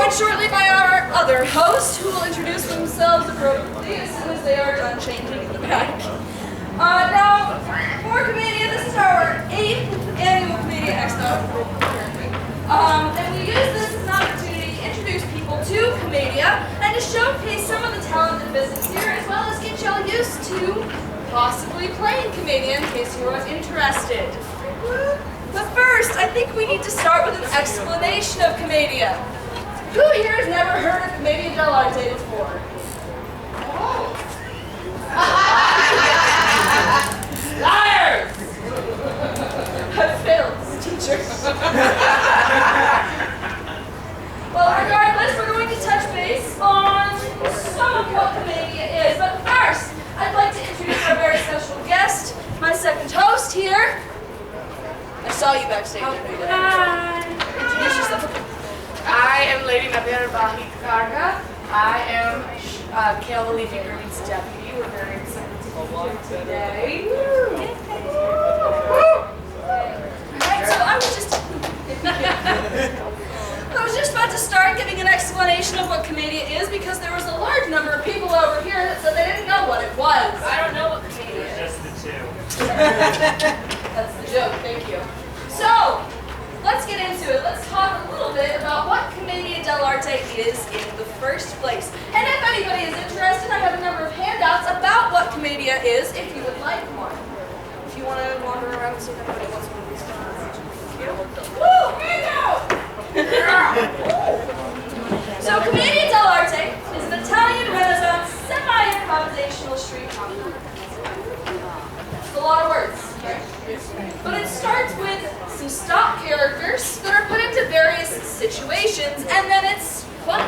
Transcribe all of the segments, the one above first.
followed shortly by our other host, who will introduce themselves appropriately as soon as they are done changing in the back. Now, for Commedia, this is our 8th annual Commedia Expo. And we use this as an opportunity to introduce people to Commedia and to showcase some of the talented visitors here, as well as get y'all used to possibly playing Commedia in case you are interested. But first, I think we need to start with an explanation of Commedia. Who here has never heard of Commedia dell'Arte before? Liars! I failed as a teacher. Well, regardless, we're going to touch base on some of what Commedia is. But first, I'd like to introduce our very special guest, my second host here. I saw you backstage. Hi. Introduce yourself. I am Lady Mehpare Vahide Karga. I am Cael the Leafy Greene's deputy. We're very excited to be here today. Alright, so I was just about to start giving an explanation of what Commedia is because there was a large number of people over here that said they didn't know what it was. I don't know what Commedia is. Just the two. That's the joke, thank you. So, let's get into it. Let's talk a little bit about what Commedia dell'Arte is in the first place. And if anybody is interested, I have a number of handouts about what Commedia is if you would like one. If you want to wander around and see if anybody wants one of these things. Woo! Handout! So, Commedia dell'Arte is an Italian Renaissance semi-improvisational street comedy. It's a lot of words, right? But it starts with some stock characters that are put into various situations, and then it's fun.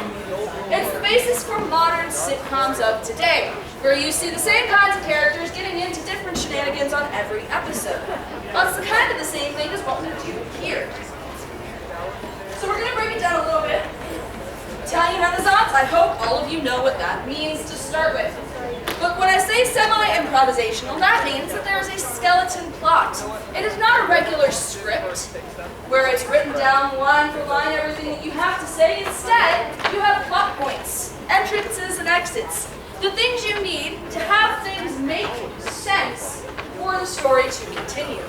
It's the basis for modern sitcoms of today, where you see the same kinds of characters getting into different shenanigans on every episode. Well, it's kind of the same thing as what we do here. So we're going to break it down a little bit. Italian Renaissance, I hope all of you know what that means to start with. But when I say semi-improvisational, that means that there is a skeleton plot. It is not a regular script, where it's written down line for line everything that you have to say. Instead, you have plot points, entrances and exits, the things you need to have things make sense for the story to continue.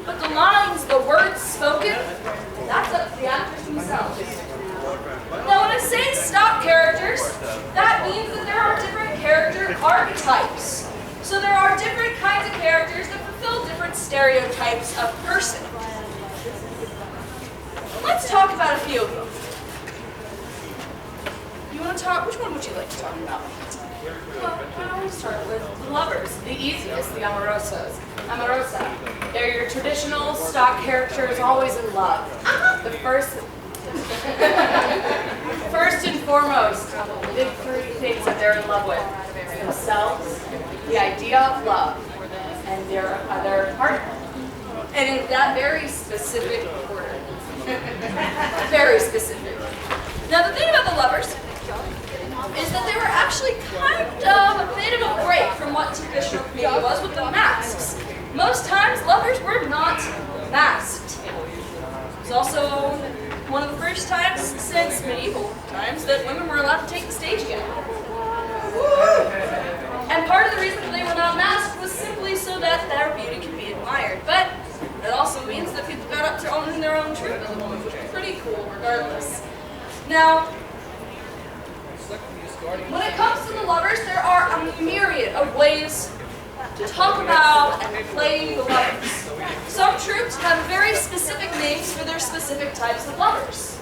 But the lines, the words spoken, that's up to the actors themselves. Now, when I say stock characters, that means that there are different character archetypes. So there are different kinds of characters that fulfill different stereotypes of person. Let's talk about a few of them. You want to talk? Which one would you like to talk about? Well, I always start with the lovers, the easiest, the amorosos. Amorosa. They're your traditional stock characters, always in love. The first and foremost, the big three things that they're in love with: themselves, the idea of love, and their other partner. And in that very specific order. Very specific. Now, the thing about the lovers is that they were actually kind of a bit of a break from what traditional Commedia was with the masks. Most times, lovers were not masked. It was also one of the first times since medieval times that women were allowed to take the stage again. And part of the reason that they were not masked was simply so that their beauty could be admired. But it also means that people got up to owning their own troupe as a woman, which was pretty cool regardless. Now, when it comes to the lovers, there are a myriad of ways to talk about and play the lovers. Some troupes have very specific names for their specific types of lovers.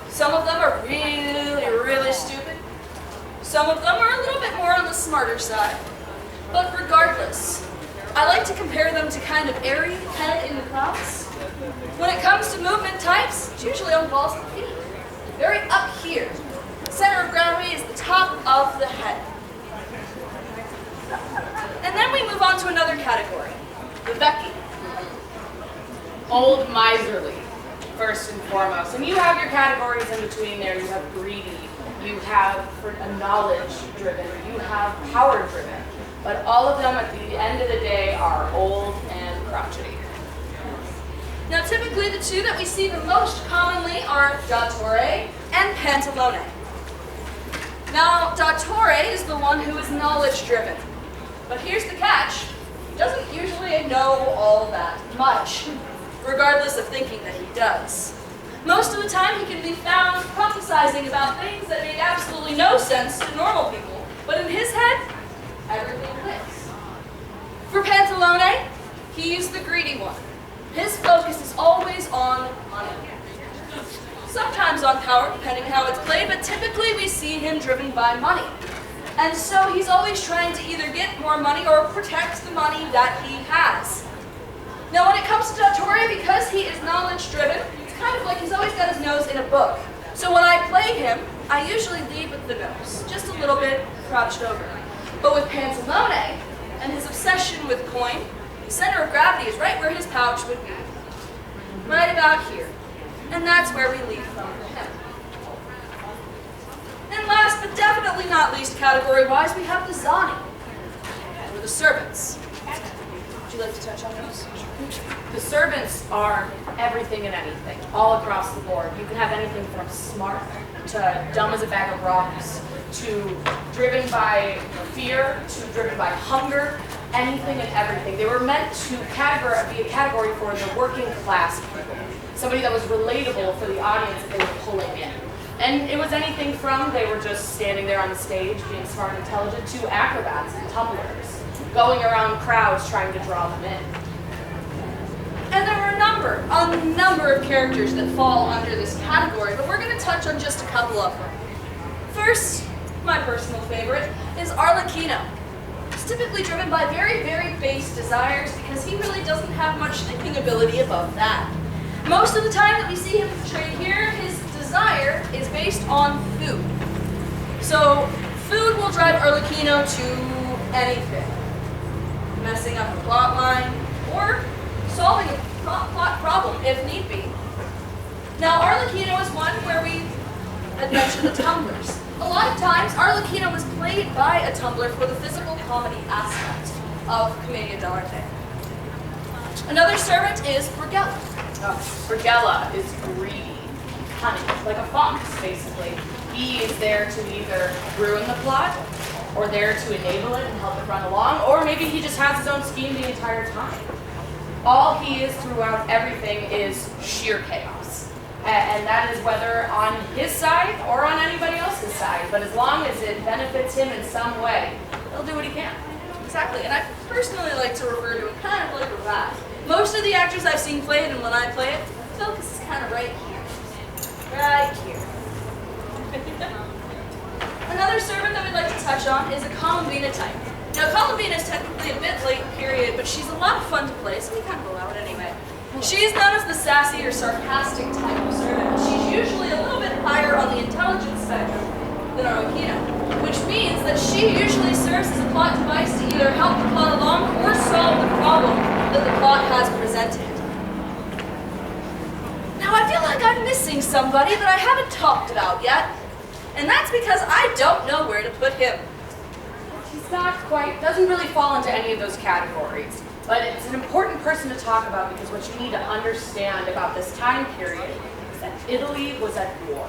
Some of them are really, really stupid. Some of them are a little bit more on the smarter side. But regardless, I like to compare them to kind of airy head in the clouds. When it comes to movement types, it's usually on balls and feet. Very up here. Center of gravity is the top of the head. And then we move on to another category, the Becky. Old miserly, first and foremost. And you have your categories in between there. You have greedy, you have knowledge-driven, you have power-driven. But all of them at the end of the day are old and crotchety. Now typically the two that we see the most commonly are dattore, and Pantalone. Now, Dottore is the one who is knowledge-driven. But here's the catch. He doesn't usually know all that much, regardless of thinking that he does. Most of the time, he can be found prophesizing about things that make absolutely no sense to normal people. But in his head, everything clicks. For Pantalone, he's the greedy one. His focus is always on money. Sometimes on power, depending how it's played, but typically we see him driven by money. And so he's always trying to either get more money or protect the money that he has. Now when it comes to Dottore, because he is knowledge-driven, it's kind of like he's always got his nose in a book. So when I play him, I usually lead with the nose, just a little bit crouched over. But with Pantalone and his obsession with coin, the center of gravity is right where his pouch would be. Right about here. And that's where we leave from for him. And last but definitely not least category-wise, we have the Zani, or the servants. Would you like to touch on those? The servants are everything and anything, all across the board. You can have anything from smart to dumb as a bag of rocks, to driven by fear, to driven by hunger, anything and everything. They were meant to be a category for the working class people. Somebody that was relatable for the audience that they were pulling in. And it was anything from they were just standing there on the stage being smart and intelligent to acrobats and tumblers, going around crowds trying to draw them in. And there are a number of characters that fall under this category, but we're going to touch on just a couple of them. First, my personal favorite, is Arlecchino. He's typically driven by very, very base desires because he really doesn't have much thinking ability above that. Most of the time that we see him portrayed here, his desire is based on food. So food will drive Arlecchino to anything. Messing up a plot line, or solving a plot problem if need be. Now Arlecchino is one where we had mentioned the tumblers. A lot of times Arlecchino was played by a tumbler for the physical comedy aspect of Commedia dell'Arte. Another servant is Brigella. Brigella is greedy, cunning, like a fox, basically. He is there to either ruin the plot, or there to enable it and help it run along, or maybe he just has his own scheme the entire time. All he is throughout everything is sheer chaos. And that is whether on his side or on anybody else's side. But as long as it benefits him in some way, he'll do what he can. Exactly, and I personally like to refer to it kind of like a rat. Most of the actors I've seen play it, and when I play it, the focus is kind of right here. Right here. Another servant that we'd like to touch on is a Columbina type. Now, Columbina is technically a bit late period, but she's a lot of fun to play, so we kind of allow it anyway. She's known as the sassy or sarcastic type of servant. She's usually a little bit higher on the intelligence spectrum than Arlecchino, which means that she usually serves as a plot device to either help the plot along or solve the problem that the plot has presented. Now, I feel like I'm missing somebody that I haven't talked about yet, and that's because I don't know where to put him. He's not quite, doesn't really fall into any of those categories. But it's an important person to talk about because what you need to understand about this time period is that Italy was at war.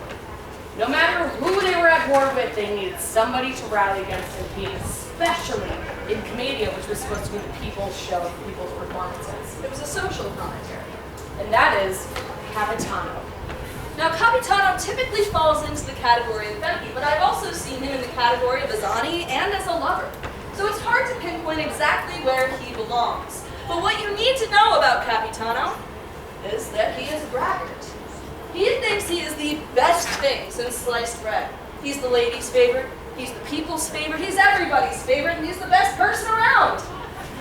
No matter who they were at war with, they needed somebody to rally against and be, especially in Commedia, which was supposed to be the people's show, people's performances. It was a social commentary. And that is Capitano. Now, Capitano typically falls into the category of Becky, but I've also seen him in the category of a Zani and as a lover. So it's hard to pinpoint exactly where he belongs. But what you need to know about Capitano is that he is a braggart. He thinks he is the best thing since sliced bread. He's the ladies' favorite, he's the people's favorite, he's everybody's favorite, and he's the best person around,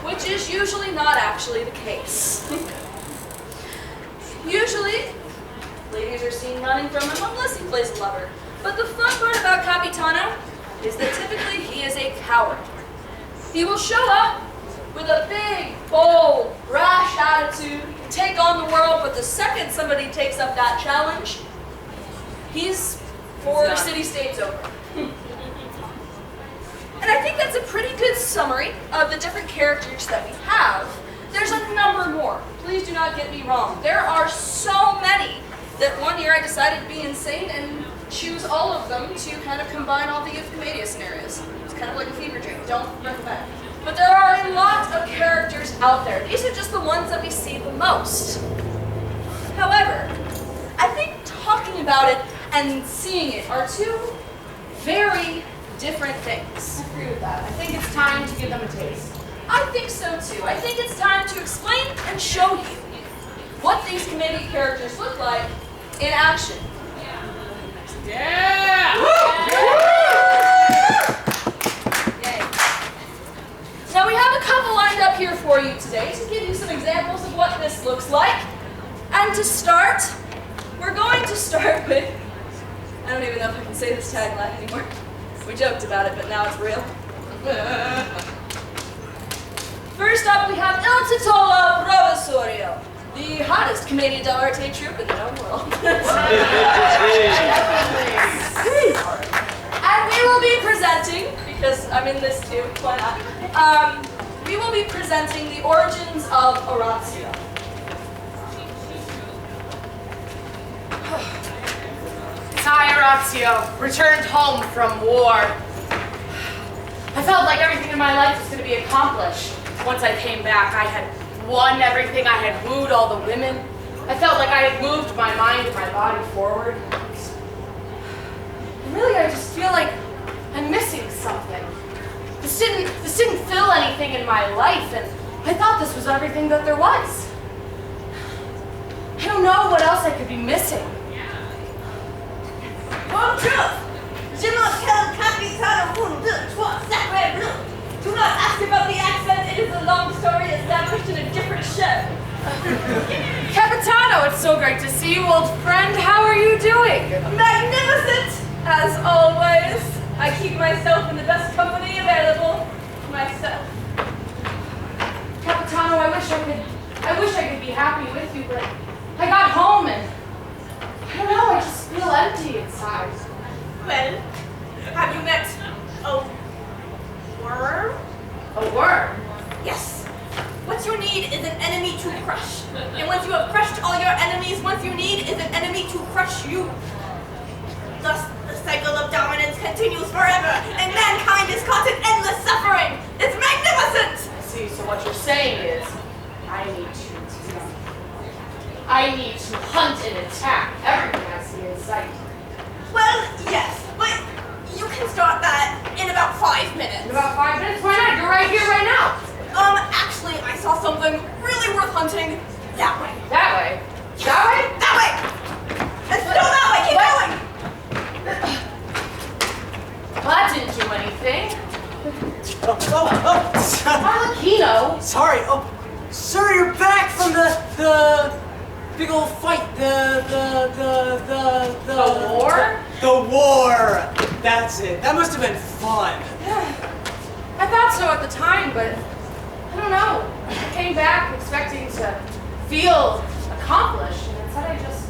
which is usually not actually the case. Usually, ladies are seen running from him unless he plays a lover. But the fun part about Capitano is that typically he is a coward. He will show up with a big, bold, brash attitude, take on the world, but the second somebody takes up that challenge, he's 4 city-states over. And I think that's a pretty good summary of the different characters that we have. There's a number more. Please do not get me wrong. There are so many that one year I decided to be insane and choose all of them to kind of combine all the youth commedia scenarios. It's kind of like a fever dream. Don't recommend. But there are a lot of characters out there. These are just the ones that we see the most. However, I think talking about it and seeing it are two very different things. I agree with that. I think it's time to give them a taste. I think so too. I think it's time to explain and show you what these commedia characters look like in action. Yeah! Yay. Now we have a couple lined up here for you today to give you some examples of what this looks like. And to start, we're going to start with, I don't even know if I can say this tagline anymore. We joked about it, but now it's real. First up, we have Il Titolo Professorio, the hottest Commedia dell'Arte troupe in the known world. And we will be presenting, because I'm in this too, why not? We will be presenting the origins of Orazio. I, Orazio, returned home from war. I felt like everything in my life was going to be accomplished. Once I came back, I had won everything. I had wooed all the women. I felt like I had moved my mind and my body forward. And really, I just feel like I'm missing something. This didn't fill anything in my life, and I thought this was everything that there was. I don't know what else I could be missing. Bon truth! Je m'appelle Capitano un, deux, trois, sacré bleu. Do not ask about the accent, it is a long story established in a different show. Capitano, it's so great to see you, old friend. How are you doing? Magnificent! As always, I keep myself in the best company available. Myself. Capitano, I wish I could be happy with you, but I got home and I don't know, I just feel empty inside. Well, have you met a worm? A worm? Yes. What you need is an enemy to crush. And once you have crushed all your enemies, what you need is an enemy to crush you. Thus, the cycle of dominance continues forever, and mankind is caught in endless suffering. It's magnificent! I see, so what you're saying is, I need to hunt and attack everything I see in sight. Well, yes, but you can start that in about 5 minutes. In about 5 minutes? Why not? You're right here, right now. Actually, I saw something really worth hunting that way. That way? That way? That way! And still that way, keep going! Well, that didn't do anything. Oh, Arlecchino. sorry. Oh, sir, you're back from the big old fight. The war? The war. That's it. That must have been fun. I thought so at the time, but I don't know. I came back expecting to feel accomplished, and instead I just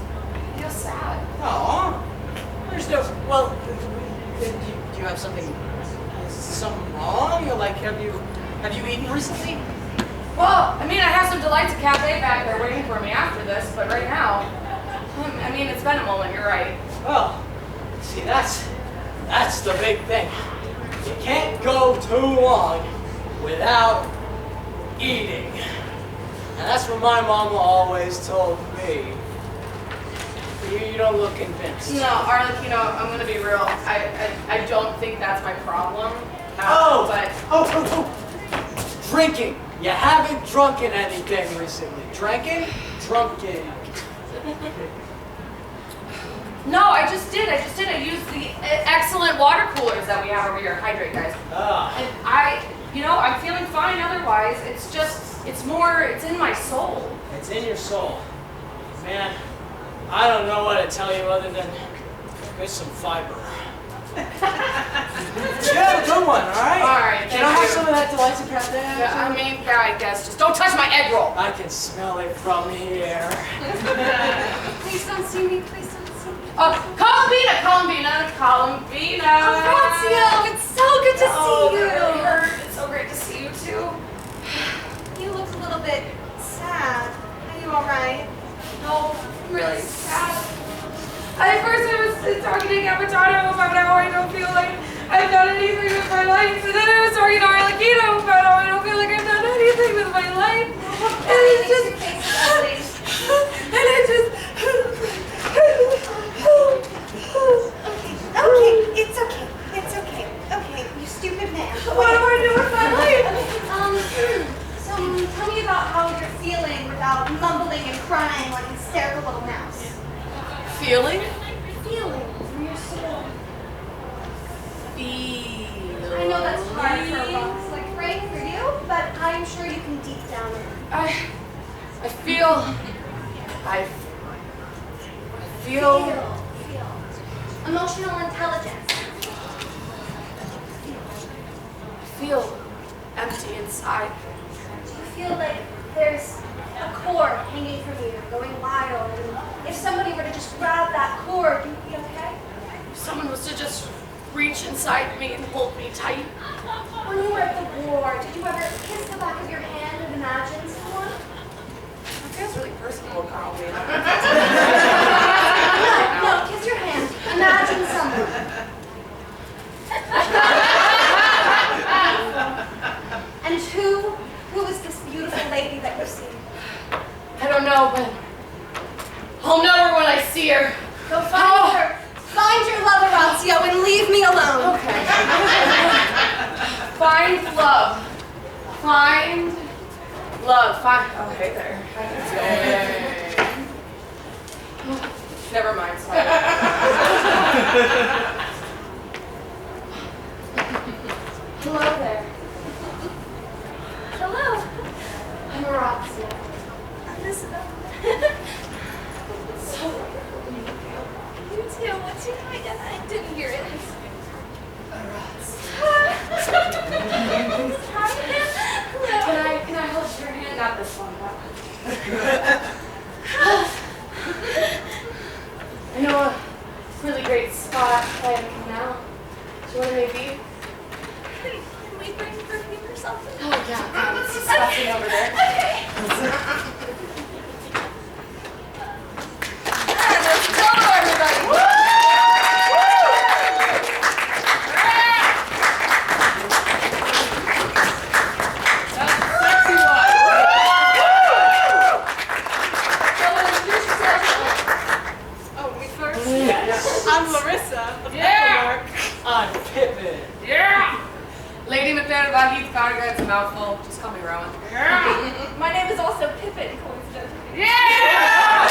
feel sad. Aw. There's no. Well, do you have something wrong? Or like, have you eaten recently? Well, I mean, I have some Delights Cafe back there waiting for me after this, but right now, I mean, it's been a moment, you're right. Well, see, that's the big thing. You can't go too long without eating. And that's what my mama always told me. You don't look convinced. No, Arlecchino, I'm gonna be real. I don't think that's my problem. But Oh, drinking. You haven't drunken anything recently. Drinking? Drunken. no, I just did. I used the excellent water coolers that we have over here. Hydrate, guys. And I'm feeling fine otherwise. It's in my soul. It's in your soul. Man, I don't know what to tell you other than there's some fiber. Yeah, good one, all right? All right, Can I have some of that Delights Cafe? Yeah, I guess. Just don't touch my egg roll. I can smell it from here. Please don't see me, please don't see me. Columbina. Orazio, it's so good to see you. Really hurt. It's so great to see you too. You look a little bit sad. Are you alright? No, I'm really sad. At first I was talking to Capitano about how I don't feel like I've done anything with my life. And then I was talking to Arlecchino about how I don't feel like I've done anything with my life. And it's just... And it just... Okay, it's okay. It's okay. Okay, you stupid man. What do I do with my life? So tell me about how you're feeling without mumbling and crying like a hysterical little mouse. Feeling? Feeling from your soul. Feel. I know that's hard for a box like Frank for you, but I'm sure you can deep down in. I feel. Feel. Emotional intelligence. I feel empty inside. Do you feel like there's a cord hanging from you, going wild, and if somebody were to just grab that cord, you'd be okay? If someone was to just reach inside me and hold me tight. When you were at the war, did you ever kiss the back of your hand and imagine someone? It feels really personal, Carl. No, kiss your hand. Imagine someone. And who is this beautiful lady that you're seeing? I don't know, but I'll know her when I see her. Go find her. Find your love, Orazio, and leave me alone. Okay. Find love. Find love. Find. Oh, hey there. Hey. Never mind. Sorry. Hello there. Hello. I'm Orazio. I'm Isabel. So, You too. What's your name again? I didn't hear it. Can I hold your hand? Not this one, that one. I know a really great spot by the canal. Do you want to maybe? Can we bring perfume or something? Oh yeah, it's disgusting over there. Okay. And let's go, everybody. I'm Larissa. Yeah! I'm Pippin. Yeah! Lady Mehpare, Vahide, Karga, it's a mouthful. Just call me Rowan. Yeah! My name is also Pippin, coincidentally. Yeah!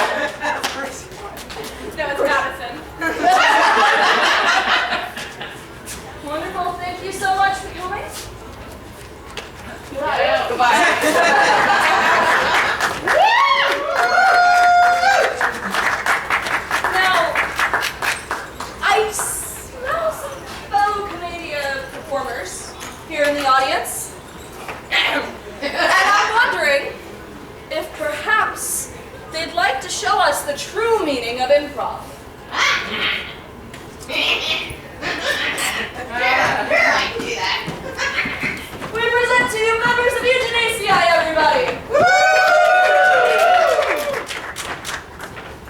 No, it's Madison. Wonderful. Thank you so much for coming. Goodbye. Now, I smell some fellow Commedia performers here in the audience. And I'm wondering if perhaps they'd like to show us the true meaning of improv. We present to you members of Eugenesia, everybody!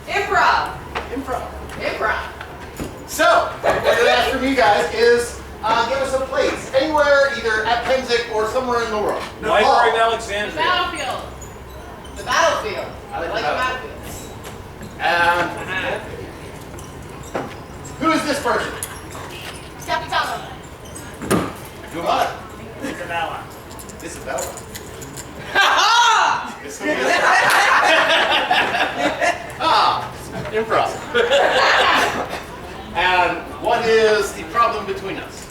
Improv. So, what I'm going to ask from you guys is give us a place, anywhere, either at Pennsic or somewhere in the world. Mehpare in Alexandria. Battlefield. The battlefield. I like the battlefield. Who is this person? Capitano. Who what? Isabella. Isabella. Improv. And what is the problem between us?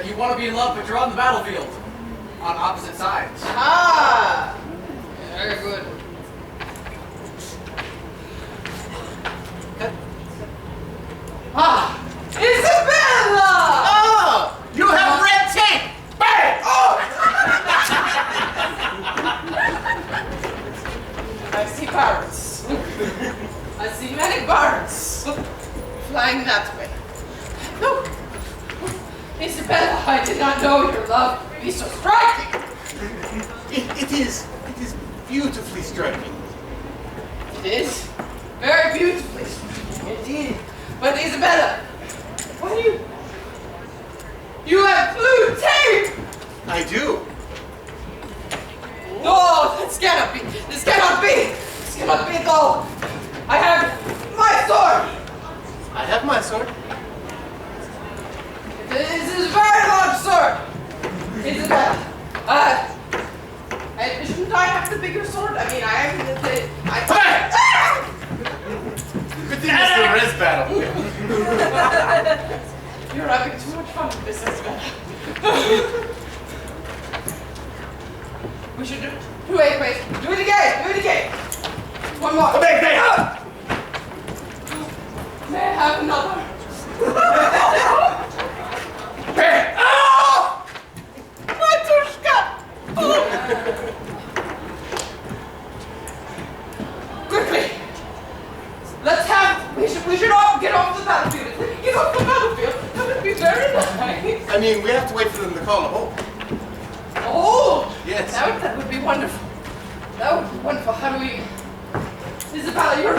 You want to be in love, but you're on the battlefield. On opposite sides. Ah! Very good. Isabella! Oh! You have red tape! Bang! Oh! I see birds. I see many birds flying that way. No. Isabella, I did not know your love would be so striking. It is beautifully striking. It is very beautifully. Indeed. But Isabella, what do you... You have blue tape! I do. No, this cannot be. This cannot be. This cannot be at all. I have my sword. I have my sword. This is a very large sword. Isabella, shouldn't I have the bigger sword? I mean, Good thing it's the res battle. You're having too much fun with this, Isabella. We should do... Wait. Do it again. One more. Hey! May I have another? Hey! Oh! Matushka! Oh. Quickly! Let's have... We should all get off the battlefield. Get off the battlefield. That would be very nice. I mean, we have to wait for them to call a halt. Oh! Yes. That would be wonderful. That would be wonderful. How do we... Isabella, you're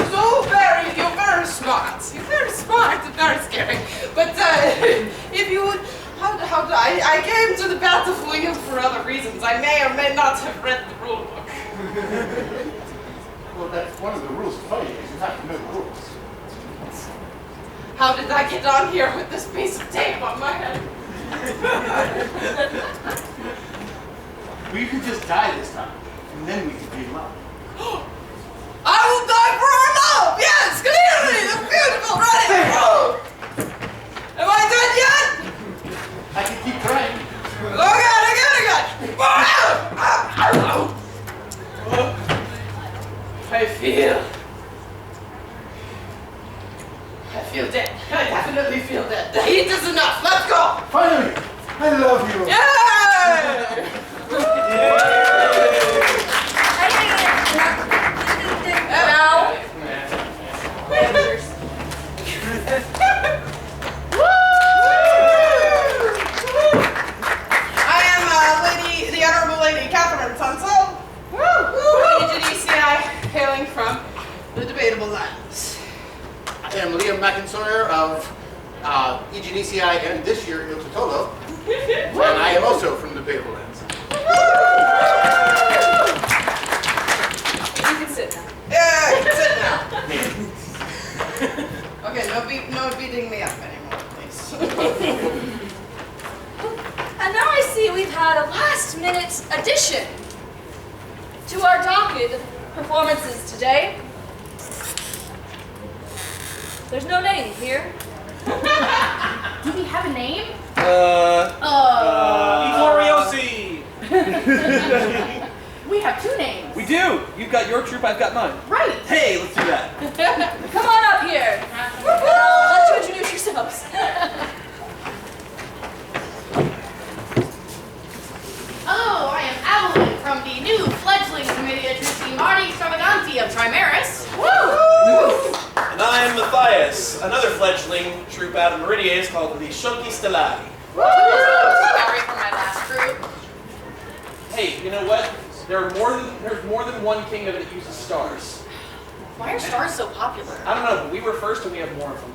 very smart. You're very smart and very scary. But if you would... I came to the battlefield for other reasons. I may or may not have read the rule book. Well, that's one of the rules of fighting, is you have to know the rules. How did I get on here with this piece of tape on my head? We could just die this time, and then we could be in love. I will die for our love! Yes, clearly! The beautiful running! Am I done yet? I can keep trying. Oh God! I feel dead. I definitely feel dead. The heat is enough. Let's go! Finally! I love you! Yay! I am the Honorable Lady Catherine Tunsil. EGDCI, hailing from the Debatable Lands. I am Liam McIntyre of EGDCI and this year Il Totolo. And I am also from the Debatable Lands. You can sit now. Yeah, you can sit now. Okay, no beating me up anymore, please. And now I see we've had a last-minute addition to our docket performances today. There's no name here. Do we have a name? Gloriosi! We have two names. We do! You've got your troop, I've got mine. Right. Hey, let's do that. Come on up here. I'll let you introduce yourselves. Oh, I am Evelyn from the new fledgling Commedia Extravaganti of Trimaris. Woo! And I'm Matthias, another fledgling troupe out of Meridies called the Shunky Stellati. Sorry for my last group. Hey, you know what? There's more than one kingdom that uses stars. Why are stars so popular? I don't know, but we were first and we have more of them.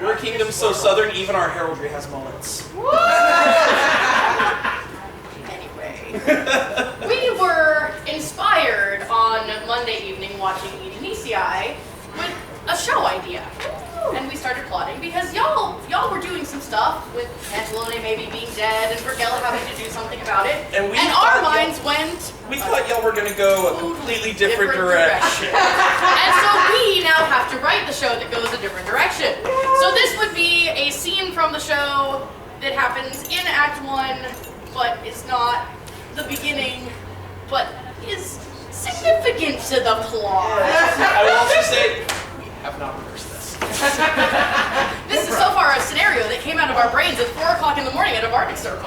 We're a kingdom so southern, even our heraldry has mullets. Anyway, we were inspired on Monday evening watching EDNCI with a show idea. And we started plotting because y'all were doing some stuff with Angelone maybe being dead and Raquel having to do something about it. And our minds went We thought y'all were going to go a completely different direction. And so we now have to write the show that goes a different direction. So this would be a scene from the show that happens in Act 1, but is not the beginning, but is significant to the plot. I will also say, we have not rehearsed this. This is so far a scenario that came out of our brains at 4 o'clock in the morning at a Bardic Circle.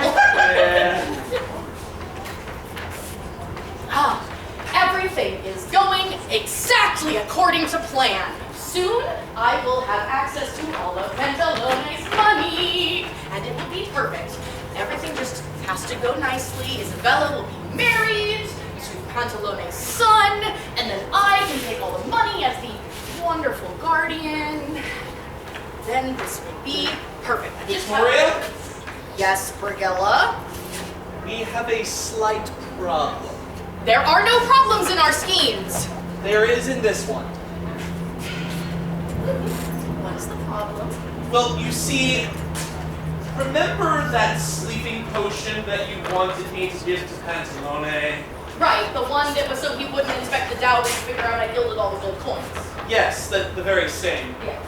Everything is going exactly according to plan. Soon, I will have access to all of Pantalone's money, and it will be perfect. Everything just has to go nicely. Isabella will be married to Pantalone's son, and then I can take all the money as the wonderful guardian. Then this will be perfect. Victoria, Yes, Brigilla. we have a slight problem. There are no problems in our schemes. There is in this one. What is the problem? Well, you see, remember that sleeping potion that you wanted me to give to Pantalone? Right, the one that was so he wouldn't inspect the dowry and figure out I yielded all the gold coins. Yes, the very same. Yeah.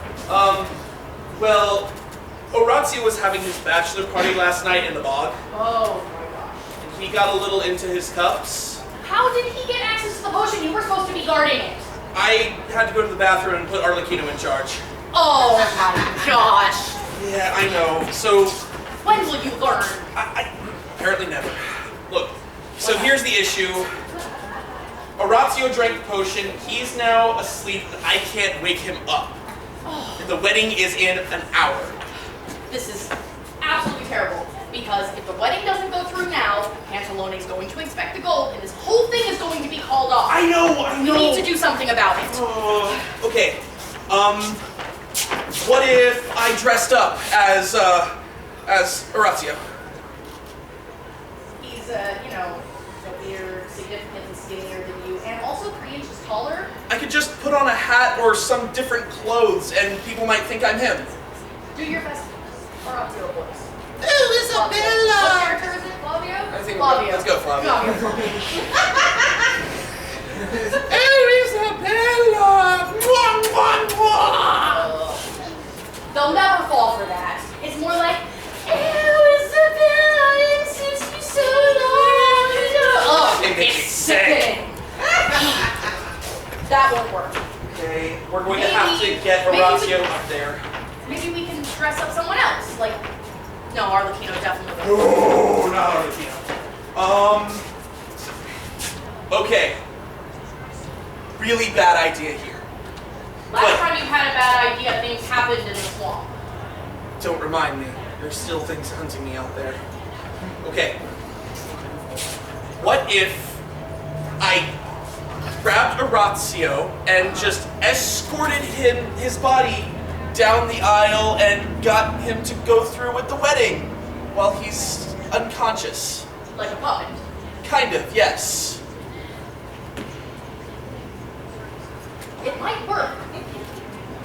Well, Orazio was having his bachelor party last night in the bog, Oh my gosh. and he got a little into his cups. How did he get access to the potion? You were supposed to be guarding it. I had to go to the bathroom and put Arlecchino in charge. Oh my gosh. Yeah, I know. So, When will you learn? I apparently never. Look, so here's the issue. Orazio drank the potion. He's now asleep, and I can't wake him up. The wedding is in an hour. This is absolutely terrible. Because if the wedding doesn't go through now, Pantalone is going to inspect the gold, and this whole thing is going to be called off. I know. We need to do something about it. Okay. What if I dressed up as Orazio? He's, heavier, significantly skinnier than you, and also 3 inches taller. I could just put on a hat or some different clothes, and people might think I'm him. Do your best Orazio voice. Oh, Isabella! What character is it? Flavio? I think Flavio. let's go, Flavio. Oh, Isabella! Mwah, mwah, mwah. They'll never fall for that. It's more like, oh, Isabella, I insist you so long. Oh, They make it's me sickening. That won't work. Okay, we're going to have to get Orazio up there. Maybe we can dress up someone else. Like, no, Arlecchino definitely. Oh, not Arlecchino. Okay. Really bad idea here. Last time you had a bad idea, things happened in the swamp. Don't remind me. There's still things hunting me out there. Okay. What if I grabbed Orazio and just escorted his body down the aisle and got him to go through with the wedding while he's unconscious? Like a puppet. Kind of, yes. It might work. You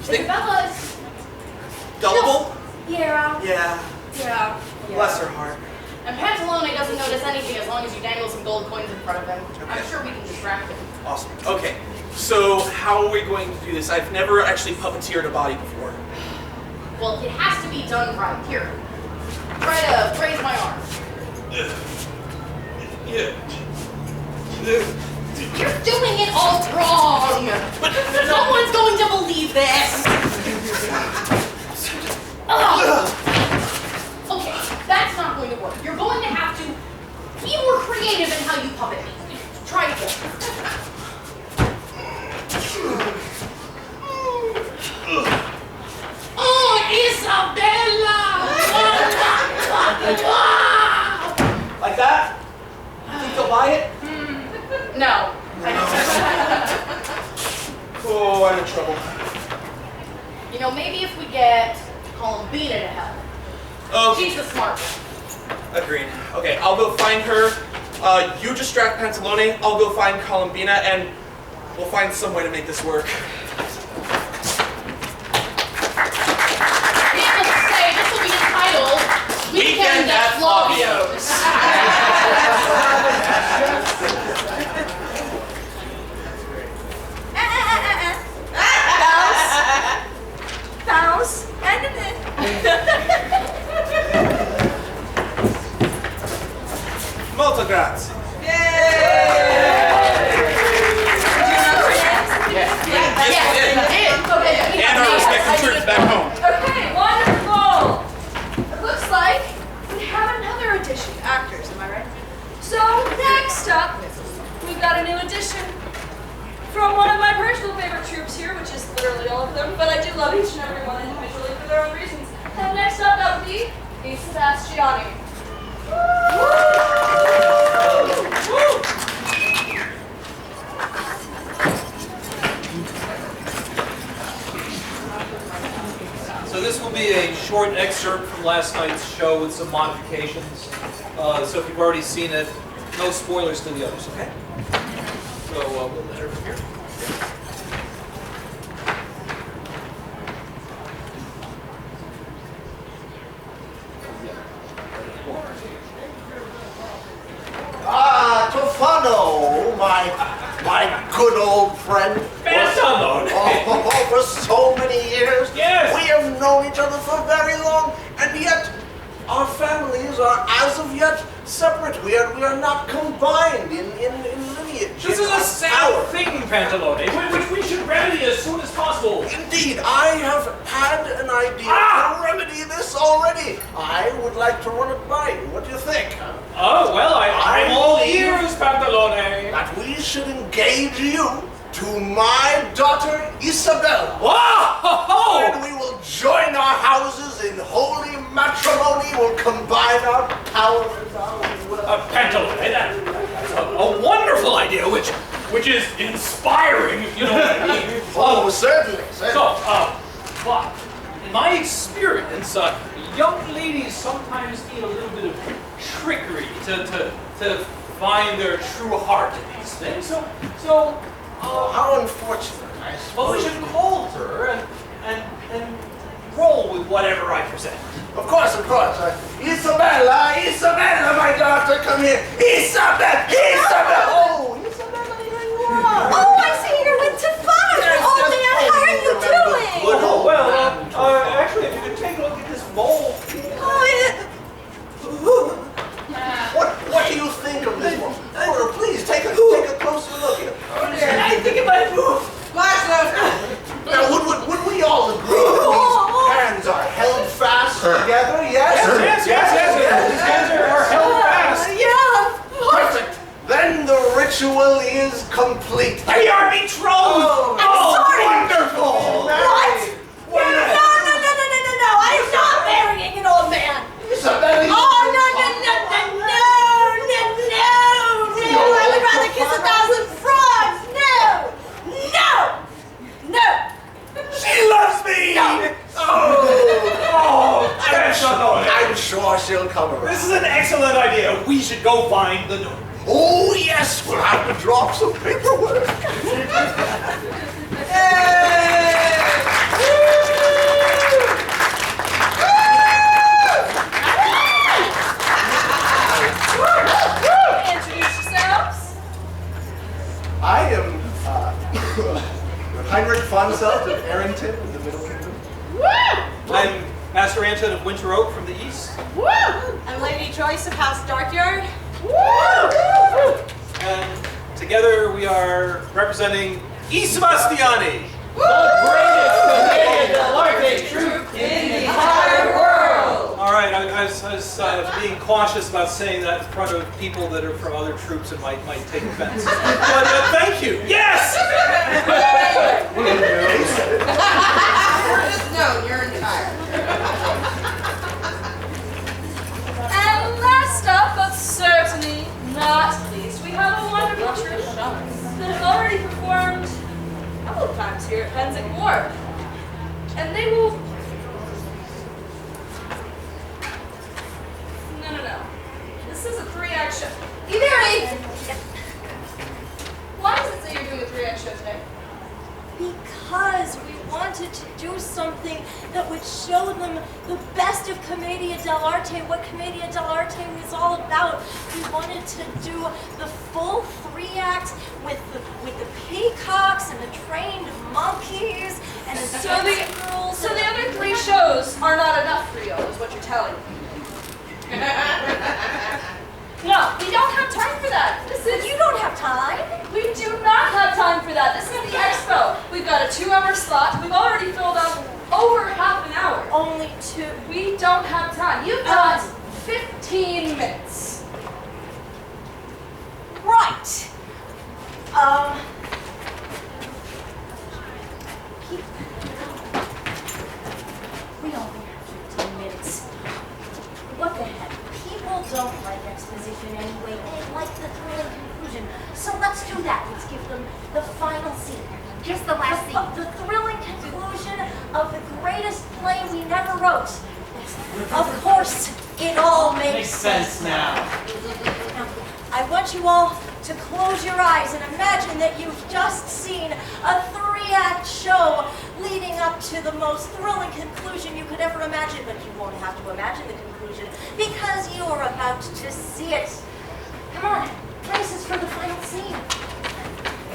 think Isabella's. gullible? Yeah. Yeah. Yeah. Bless her heart. And Pantalone doesn't notice anything as long as you dangle some gold coins in front of him. I'm sure we can distract him. Awesome. Okay. So how are we going to do this? I've never actually puppeteered a body before. Well, it has to be done right. Here. Try to raise my arm. Yeah. You're doing it all wrong! But No one's going to believe this! Ugh. Okay, that's not going to work. You're going to have to be more creative in how you puppet me. Try it. Oh, Isabella! like that? You think they'll buy it? No. Oh, I'm in trouble. You know, maybe if we get Columbina to help. Oh, She's the smart one. agreed. Okay, I'll go find her. You distract Pantalone. I'll go find Columbina, and we'll find some way to make this work. Needless to say, this will be entitled Weekend at Flavio's. Bounce. Molto grazie. And our respective troops back home. Okay, wonderful. It looks like we have another addition. Actors, am I right? So next up, we've got a new addition from one of my personal favorite troops here, which is literally all of them, but I do love each and every one individually for their own reasons. And next up, that would be the Sebastiani. short excerpt from last night's show with some modifications. So if you've already seen it, no spoilers to the others, okay? So we'll let her from here. Tofano, my good old friend. Pennsic! Oh, for so many years. Yes. We have known each other for very long, and yet our families are as of yet separate. We are not combined in lineage. This is a sad thing, Pantalone, which we should remedy as soon as possible. Indeed, I have had an idea to remedy this already. I would like to run it by you. What do you think? Oh, well, I'm all ears, Pantalone. That we should engage you to my daughter Isabella. Whoa! And we will join our houses in holy matrimony. We'll combine our powers. Pantalone, that's a wonderful idea, which is inspiring, if you know what I mean. Oh, certainly. So, but in my experience, young ladies sometimes need a little bit of trickery to find their true heart in these things. So, how unfortunate, I suppose. well, we should call her and roll with whatever I present. Of course. Isabella, my daughter, come here. Isabella! Oh, Isabella, here you are. Oh, I see you're with Tofano. Oh, man, how are you doing? Oh, well, actually, if you could take a look at this mold. What do you think of this one? Oh, please, take a closer look here. I think it might move. Now, would we all agree that these hands are held fast together? Yes? Yes. These hands are held fast. Yeah. Perfect. Then the ritual is complete. We are betrothed. sorry. Wonderful. What? No. I am not marrying an old man. Isabella, Oh, no. I would rather kiss 1,000 frogs. No. She loves me. No. I'm sure she'll come around. This is an excellent idea. We should go find the notary. Oh, yes, we'll have to drop some paperwork. Introduce yourselves. I am Heinrich Fonselt of Arrington in the Middle Kingdom. I'm Master Anchet of Winter Oak from the east. I'm Lady Joyce of House Darkyard. And together we are representing I Sebastiani. The greatest Commedia dell'Arte troupe in the entire world! All right, I was being cautious about saying that in front of people that are from other troupes and might take offense. But thank you. Yes! No, you're entire. And last up, but certainly not least, we have a wonderful troupe that have already performed a couple of times here at Pennsic Ward. And they will... No. This is a 3-act show. Mehpare! Why does it say you're doing a 3-act show today? Because we wanted to do something that would show them the best of Commedia dell'Arte, what Commedia dell'Arte was all about. We wanted to do the full 3-act with the peacocks and the trained monkeys and the dance girls. So the other 3 shows are not enough for you, is what you're telling me. No, we don't have time for that. You don't have time. We do not have time for that. This is the expo. We've got a 2-hour slot. We've already filled up over half an hour. Only 2. We don't have time. You've got 15 minutes. Right. We only have 15 minutes. What the heck? People don't like exposition anyway. They like the thrilling conclusion. So let's do that. Let's give them the final scene. Just the last scene. The thrilling conclusion of the greatest play we never wrote. Of course, it all makes sense now. Now, I want you all to close your eyes and imagine that you've just seen a 3-act show leading up to the most thrilling conclusion you could ever imagine, but you won't have to imagine the conclusion because you're about to see it. Come on, places for the final scene.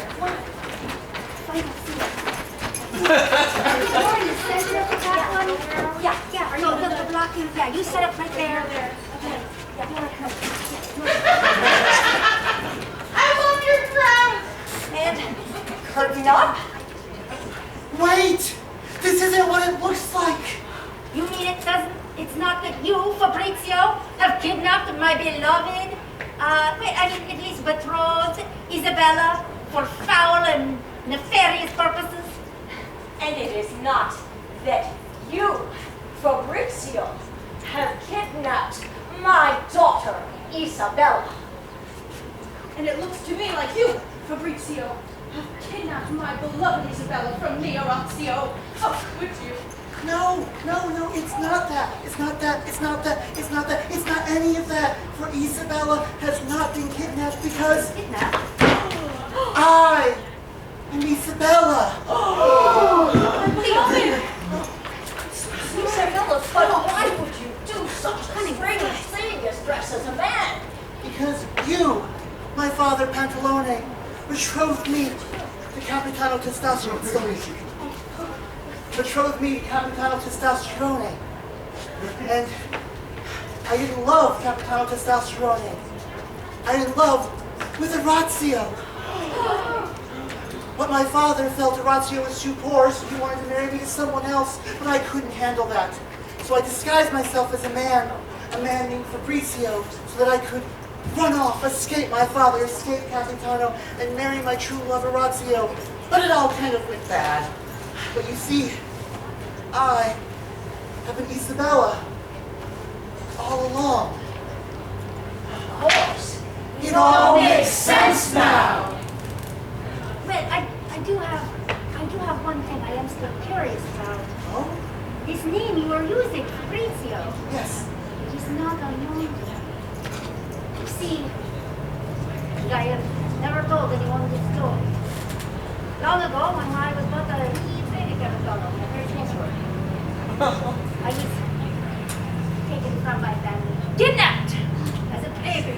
Come on. Final scene. Yeah, no, the blocking, yeah, you set up right there. Okay. I love your crown. And curtain up. Wait! This isn't what it looks like! You mean it's not that you, Fabrizio, have kidnapped my beloved, at least betrothed Isabella for foul and nefarious purposes? And it is not that you, Fabrizio, have kidnapped my daughter, Isabella. And it looks to me like you, Fabrizio, have kidnapped my beloved Isabella from me, Orazio. How could you? No, it's not that. It's not any of that. For Isabella has not been kidnapped because I am Isabella. Isabella, but why would you do such a strange thing as dress as a man? Because you, my father Pantalone, betrothed me to Capitano Testosterone. And I didn't love Capitano Testosterone. I in love with Orazio. But my father felt Orazio was too poor, so he wanted to marry me to someone else, but I couldn't handle that. So I disguised myself as a man named Fabrizio, so that I could run off, escape my father, escape Capitano, and marry my true love Orazio. But it all kind of went bad. But you see, I have been Isabella all along. Of course. It all makes sense now. Well, I do have one thing I am still curious about. Oh? This name you are using, Fabrizio. Yes. It is not unknown. You see, I have never told anyone this story. Long ago, when I was but a wee baby Capitano, my first network, I was taken from my family, kidnapped as a baby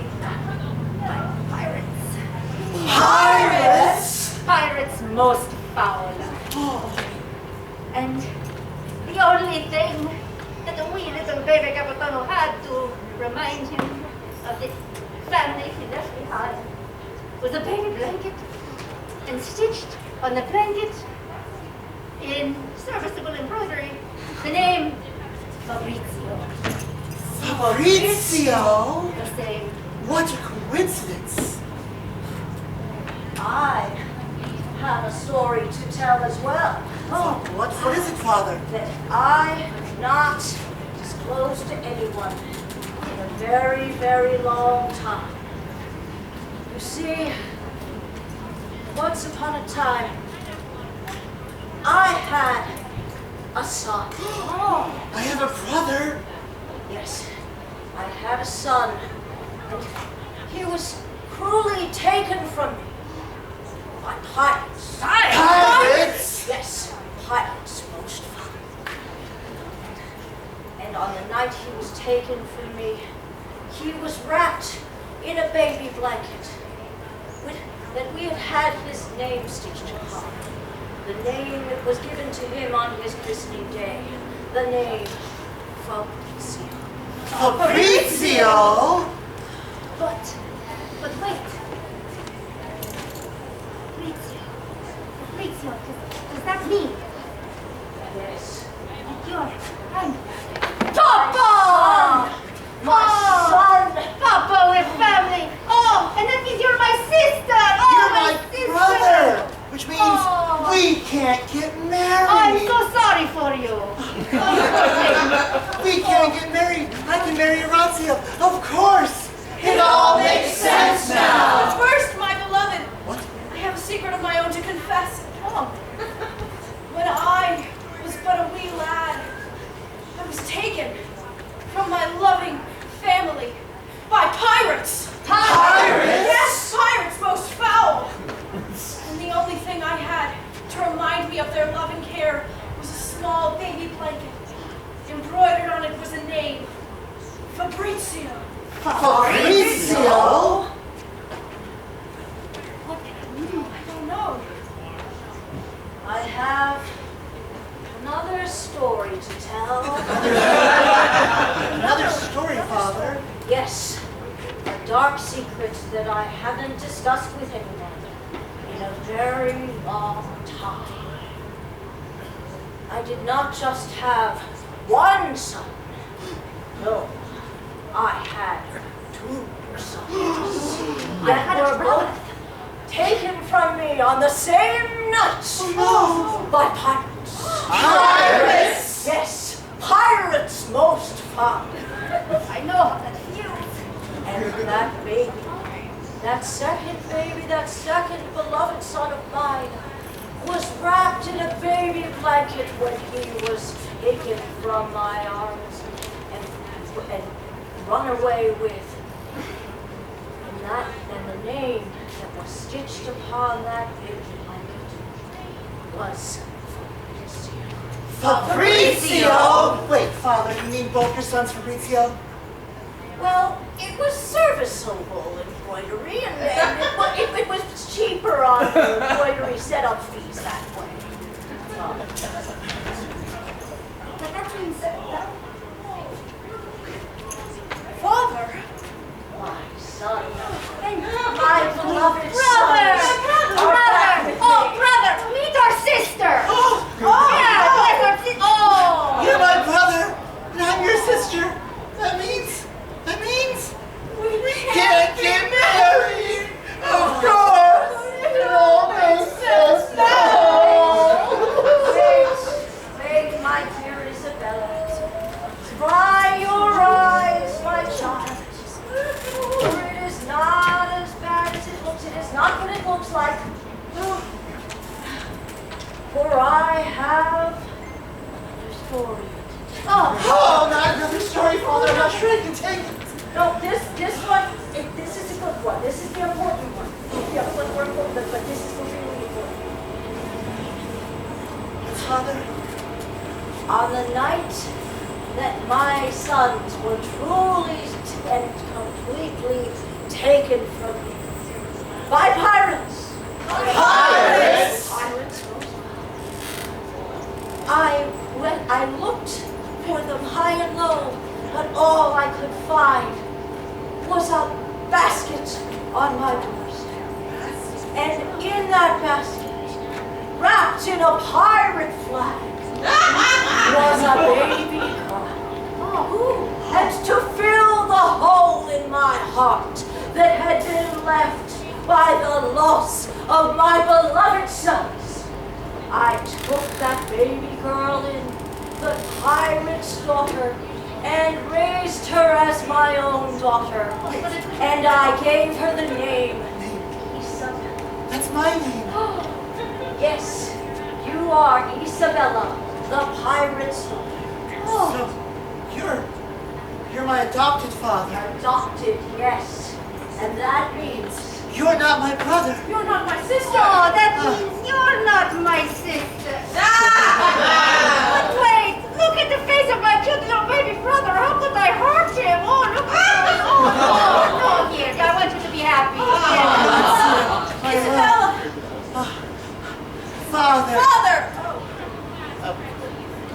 by pirates. Pirates? Pirates most foul. And the only thing that the wee little baby Capitano had to remind him of the family he left behind was a baby blanket, and stitched on the blanket in serviceable embroidery the name Fabrizio. Fabrizio? The same. What a coincidence. I have a story to tell as well. Oh, what is it, Father? That I have not disclosed to anyone in a very, very long time. You see, once upon a time, I had a son. Oh, I have a brother. Yes, I had a son, and he was cruelly taken from me by pirates. Pirates? Yes, pirates, most foul. And on the night he was taken from me, he was wrapped in a baby blanket that we had his name stitched upon. The name that was given to him on his christening day. The name Fabrizio. Fabrizio? But wait. Fabrizio, does that mean Yes. that you're I'm Papa! My son! Papa with family. Oh, and that means you're my sister. Oh, You're my sister. brother, which means Oh. we can't get married. I'm so sorry for you. We can't get married. I can marry Orazio. Of course. It all makes sense now. But first, my beloved, What? I have a secret of my own to confess. Oh, When I was but a wee lad, I was taken have another story to tell. Another story, Father? Yes, a dark secret that I haven't discussed with anyone in a very long time. I did not just have one son. No, I had 2 sons. That were both taken from me on the same night by pirates. Pirates? Yes, pirates most fun. I know how that feels. And that baby, that second baby, that second beloved son of mine, was wrapped in a baby blanket when he was taken from my arms and run away with. And the name that was stitched upon that baby blanket was Fabrizio! Wait, Father, you mean both your sons Fabrizio? Well, it was serviceable embroidery, and it was cheaper on the embroidery setup fees that way. But that means that Father, my son, my beloved brother! son. Brother! Oh, brother! Meet our sister! Yeah, that's our sister! Oh! You're my brother, and I'm your sister. That means we can't get married. Of course. It all makes sense now. Wait, my dear Isabella. Dry your eyes, my child. For it is not as bad as it looks. It is not what it looks like. For I have a story. Oh, not another story, Father. I'm not sure I can take it. No, this one, this is a good one. This is the important one. The other ones were important, but this is the really important one. Father? On the night that my sons were truly and completely taken from me by pirates. Pirates? Pirates. I looked for them high and low, but all I could find was a basket on my doorstep. And in that basket, wrapped in a pirate flag, was a baby cry. And to fill the hole in my heart that had been left by the loss of my beloved sons, I took that baby girl in, the pirate's daughter, and raised her as my own daughter. And I gave her the name Isabella. That's my name. Yes, you are Isabella, the pirate's daughter. So, you're my adopted father. Adopted, yes. And that means You're not my brother. you're not my sister. Oh, that means you're not my sister. But wait, look at the face of my cute little baby brother. How could I hurt him? Oh, look at him. Oh, here. I want you to be happy. Isabella! Father. Father!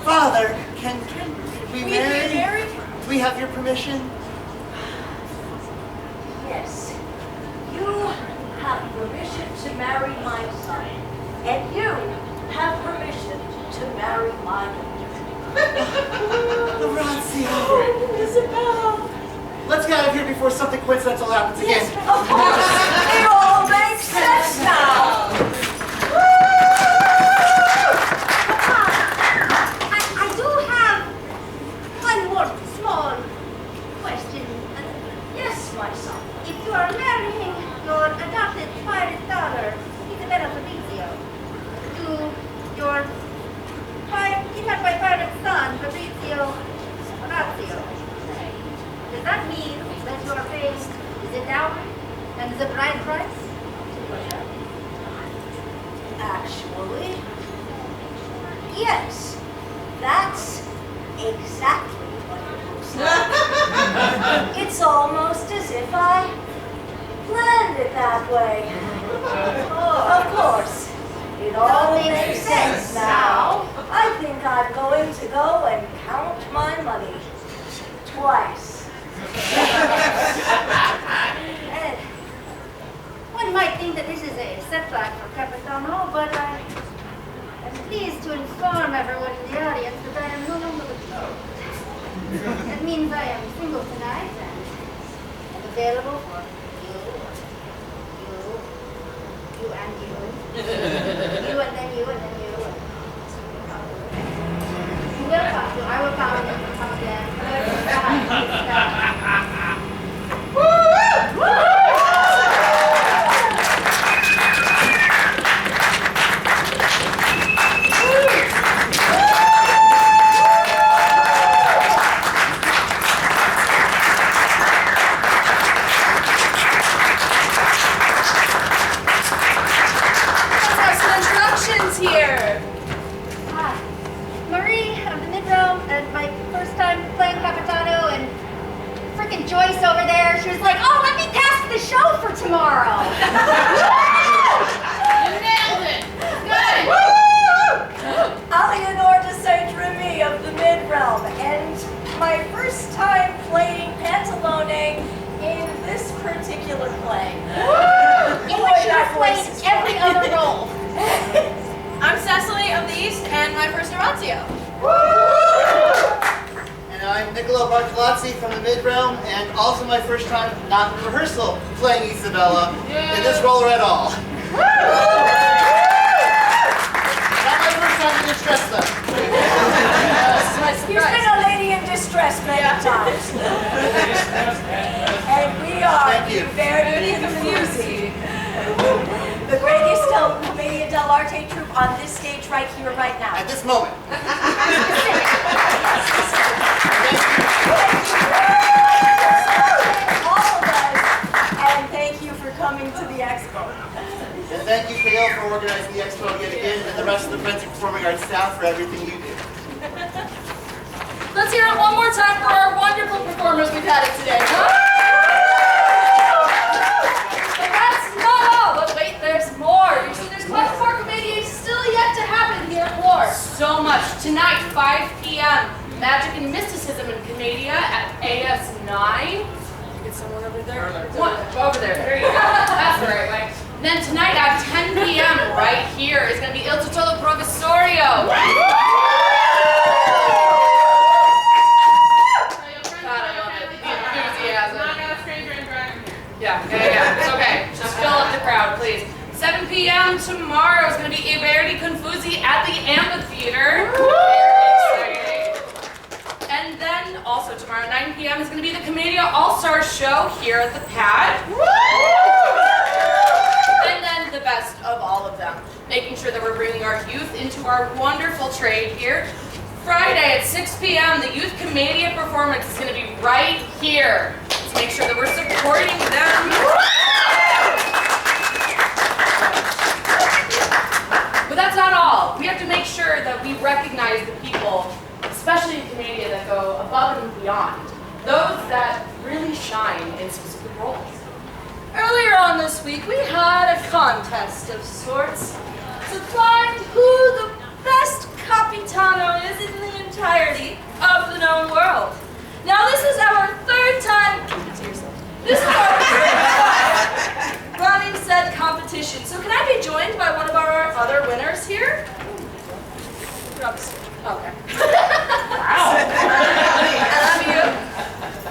Father, can we We marry? get married? Do we have your permission? Yes. You have permission to marry my son. And you have permission to marry my daughter. Orazio. Isabella! Let's get out of here before something coincidental happens again. Yes, of course. It all makes sense now. I do have one more small question. Yes, my son. If you are marrying your adopted pirate daughter, Isabella Fabrizio, to your kidnapped by pirate son, Fabrizio Orazio, does that mean that you are paying the dowry and the bride price? Actually, yes. That's exactly what it looks like. It's almost as if I planned it that way. Of course, it all makes sense back for Capitano, but I'm pleased to inform everyone in the audience that I am no longer betrothed. That means I am single tonight and available for you and you. You and then you and then you. We'll talk to you. I will call you and come again. Here. Hi. Marie of the Mid-Realm, and my first time playing Capitano, and freaking Joyce over there, she was like, oh, let me cast the show for tomorrow. You nailed it! Good! Aliénor de Saint-Remy of the Mid-Realm, and my first time playing Pantalone in this particular play. In which you have played every other role. I'm Cecily of the East, and my first Orazio. And I'm Niccolo Bartolozzi from the Mid-Realm, and also my first time, not in rehearsal, playing Isabella in this role at all. Not my first time in distress, though. You've been a lady in distress many times. And we are Thank you. very confusing. The greatest Commedia dell'Arte troupe on this stage right here, right now. At this moment. All of us, and thank you for coming to the expo. And thank you, Cael, for organizing the expo yet again, and the rest of the Pennsic Performing Arts staff for everything you do. Let's hear it one more time for our wonderful performers we've had it today. But that's not all, but wait, there's more. You see, there's much more Commedia still yet to happen here at War. So much. Tonight, 5 p.m. Magic and Mysticism in Commedia at AS9. Get someone over there? Over there. There you go. That's the right way. Then tonight at 10 p.m. right here is going to be Il Titolo Provvisorio. Yeah. It's okay. Just fill up the crowd, please. 7 p.m. tomorrow is going to be I Verdi Confusi at the amphitheater. Very exciting. And then also tomorrow, 9 p.m. is going to be the Commedia All-Star Show here at the pad. And then the best of all of them, making sure that we're bringing our youth into our wonderful trade here. Friday at 6 p.m., the Youth Commedia performance is going to be right here. Let's make sure that we're supporting them. But that's not all. We have to make sure that we recognize the people, especially in Commedia, that go above and beyond. Those that really shine in specific roles. Earlier on this week, we had a contest of sorts to find who the best Capitano is in the entirety of the known world. Now, this is our third time. This is our third time running said competition. So, can I be joined by one of our other winners here? Okay. Wow. I love you.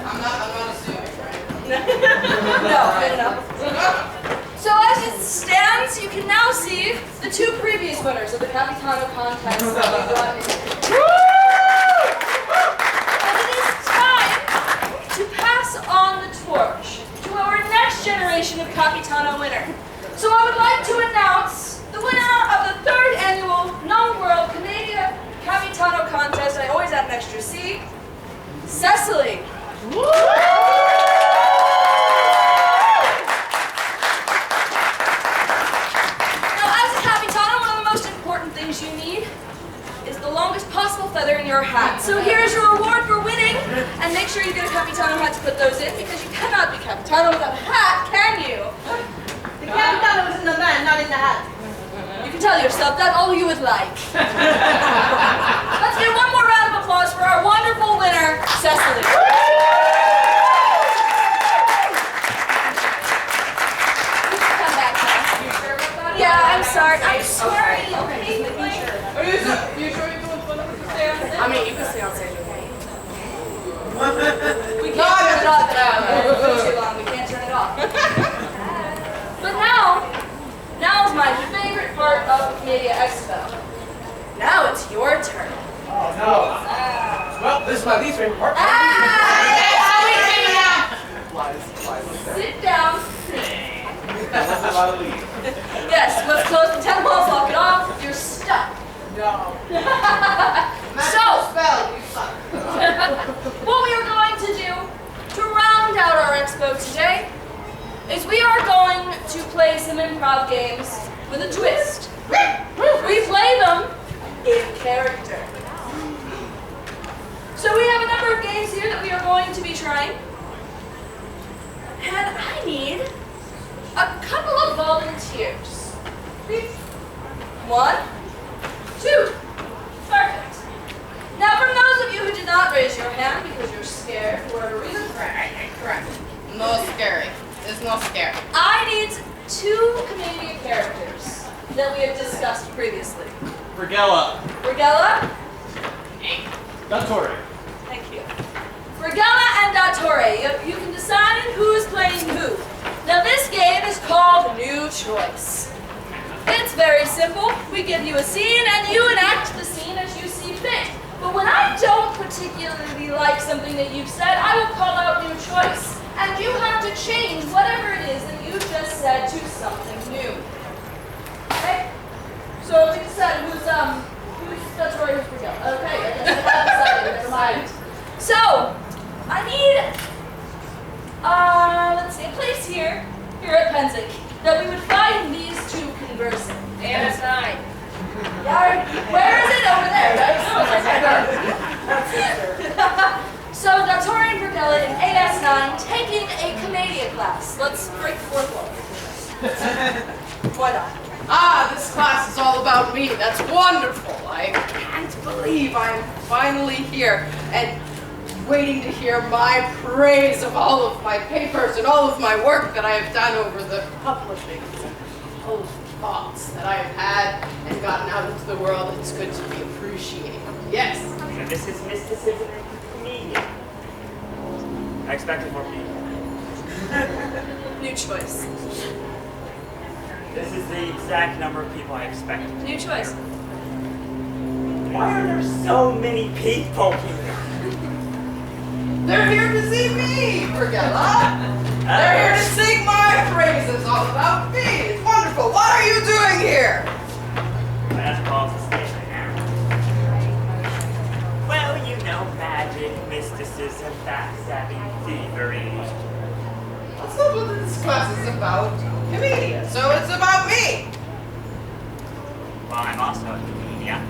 I'm not assuming, right? No, good enough. So as it stands, you can now see the two previous winners of the Capitano contest that we run. And it is time to pass on the torch to our next generation of Capitano winner. So I would like to announce the winner of the third annual Known World Commedia Capitano contest. I always add an extra C. Cecily. You need is the longest possible feather in your hat. So here's your reward for winning, and make sure you get a Capitano hat to put those in, because you cannot be Capitano without a hat, can you? The Capitano is in the man, not in the hat. You can tell yourself that all you would like. Let's get one more round of applause for our wonderful winner, Cecily. Come back, Cecily. You sure about that? Yeah, I'm sorry. I'm sorry. Okay. Are you sure you don't want to stay on stage? I mean, you can stay on stage, okay? We can't turn it off now. It's too long. We can't turn it off. But now's my favorite part of Commedia Expo. Now it's your turn. Oh no. Well, this is my least favorite part. Sit down. That's a lot of leaves. Yes, let's close the 10 walls, lock it off. You're stuck. No. So, Spell, you suck. what we are going to do to round out our expo today is we are going to play some improv games with a twist. We play them in character. So we have a number of games here that we are going to be trying. And I need a couple of volunteers. 1, 2. Perfect. Now, from those of you who did not raise your hand because you're scared for whatever reason, Correct. No scary. It's not scary. I need 2 Commedia characters that we have discussed previously. Regella. Regella, Dattore. thank you. Regella and Dattore, you can decide who is playing who. Now, this game is called New Choice. It's very simple. We give you a scene and you enact the scene as you see fit. But when I don't particularly like something that you've said, I will call out New Choice. And you have to change whatever it is that you just said to something new. Okay? So we decided who's Dattore, who's Regella. Okay, I guess I haven't decided, never mind. So, I need let's see, a place here at Pennsic, that we would find these 2 conversing. AS9. Yeah, where is it? Over there, right? So, Dattore and Regella in AS9 taking a Commedia class. Let's break the fourth wall. Why not? Ah, this class is all about me. That's wonderful. I can't believe I'm finally here and waiting to hear my praise of all of my papers and all of my work that I have done over the publishing and all of the thoughts that I have had and gotten out into the world. It's good to be appreciated. Yes. So this is mysticism and comedian. I expected more people. New Choice. This is the exact number of people I expected. New Choice. Why are there so many people here? They're here to see me, Regella. They're here to sing my praises all about me. It's wonderful. What are you doing here? That's all to say right now. Well, you know, magic, mysticism, backstabbing, thievery. That's not what this class is about. Commedia. So it's about me. Well, I'm also a comedian.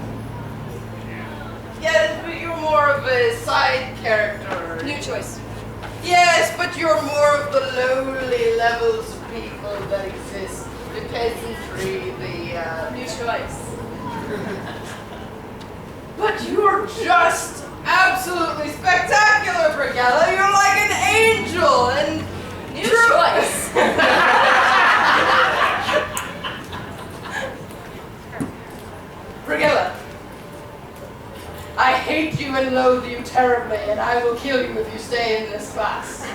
Yes, but you're more of a side character. New Choice. Yes, but you're more of the lowly levels of people that exist. The peasantry, the, New Choice. But you're just absolutely spectacular, Regella. You're like an angel and New Choice. Regella, I hate you and loathe you terribly, and I will kill you if you stay in this class.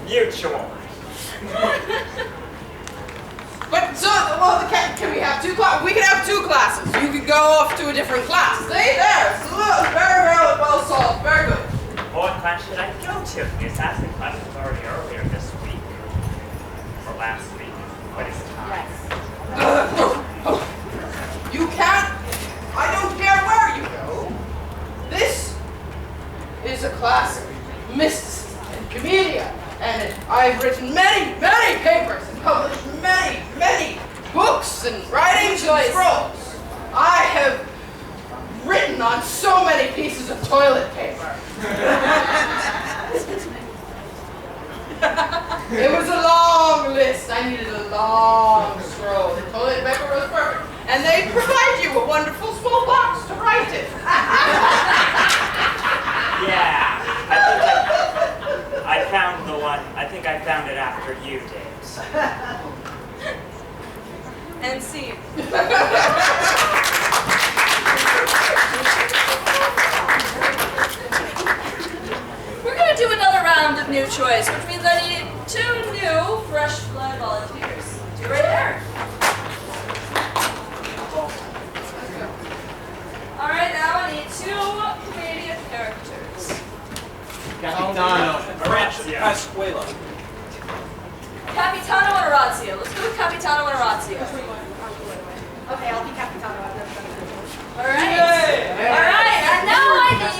Mutual. But so, well, can we have 2 classes? We can have 2 classes. You could go off to a different class. Stay there. It's very well solved. Very good. What class should I go to? Yes, that's the class was already earlier this week. Or last week. But it's time. You can't. I don't care where you go. This is a class of mysticism and commedia. And I've written many papers and published many books and writings and scrolls. I have written on so many pieces of toilet paper. It was a long list. I needed a long scroll. The toilet paper was perfect. And they provide you a wonderful small box to write it. Yeah. I found the one. I think I found it after you did. And scene. We're going to do another round of new choice, which means I need 2 new fresh blood volunteers. 2 right there. All right, now I need 2 Commedia characters. Capitano, Pasquela. Capitano and Orazio. Let's go with Capitano and Orazio. Okay, I'll be Capitano. I've never done it before. All right. All right, and now I need...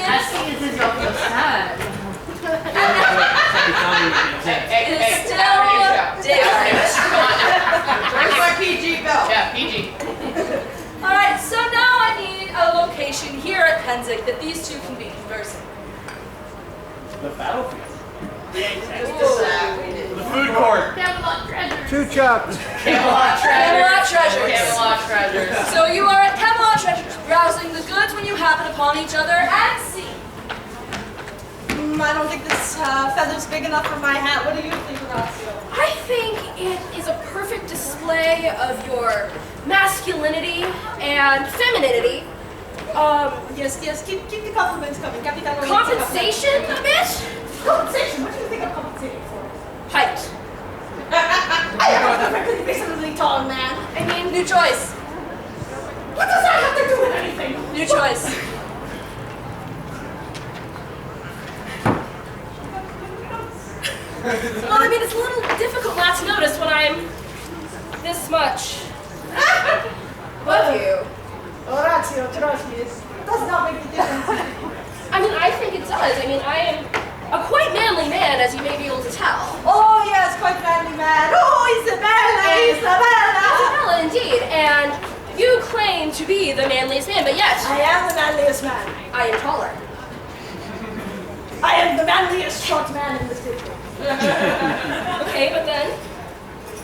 This is almost sad. It's still daylight. Where's my PG belt? Yeah, PG. All right, so now I need a location here at Pennsic that these 2 can be conversing. The battlefield. The food court. Camelot treasures. Two chucks. Camelot Camelot treasures. Camelot treasures. So you are at Camelot Treasures, browsing the goods when you happen upon each other and see. I don't think this feather's big enough for my hat. What do you think, Horatio? I think it is a perfect display of your masculinity and femininity. Yes, keep the compliments coming. Capitano. Compensation a bit? Compensation? What do you think I'm compensating for? Height. I am a perfectly reasonably tall man. I mean, New choice. What does that have to do with anything? New choice. well, I mean, it's a little difficult not to notice when I'm this much above you. Horatio, trust me, it does not make a difference. I mean, I think it does. I mean, I am a quite manly man, as you may be able to tell. Oh, yes, quite manly man. Oh, Isabella, Isabella. Isabella, indeed. And you claim to be the manliest man, but yet I am the manliest man. I am taller. I am the manliest short man in this picture. Okay, but then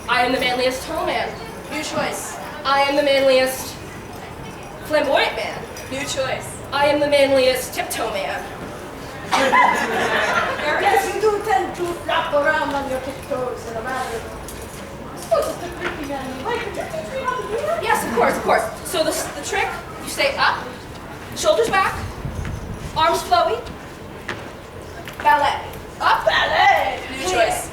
I am the manliest tall man. New choice. I am the manliest flamboyant man. New choice. I am the manliest tiptoe man. Yes, you do tend to flap around on your tiptoes in a manner. I suppose it's a pretty manly way. Could you teach me how to do that? Yes, of course, of course. So the trick, you stay up, shoulders back, arms flowy, ballet. Up, ballet. New choice.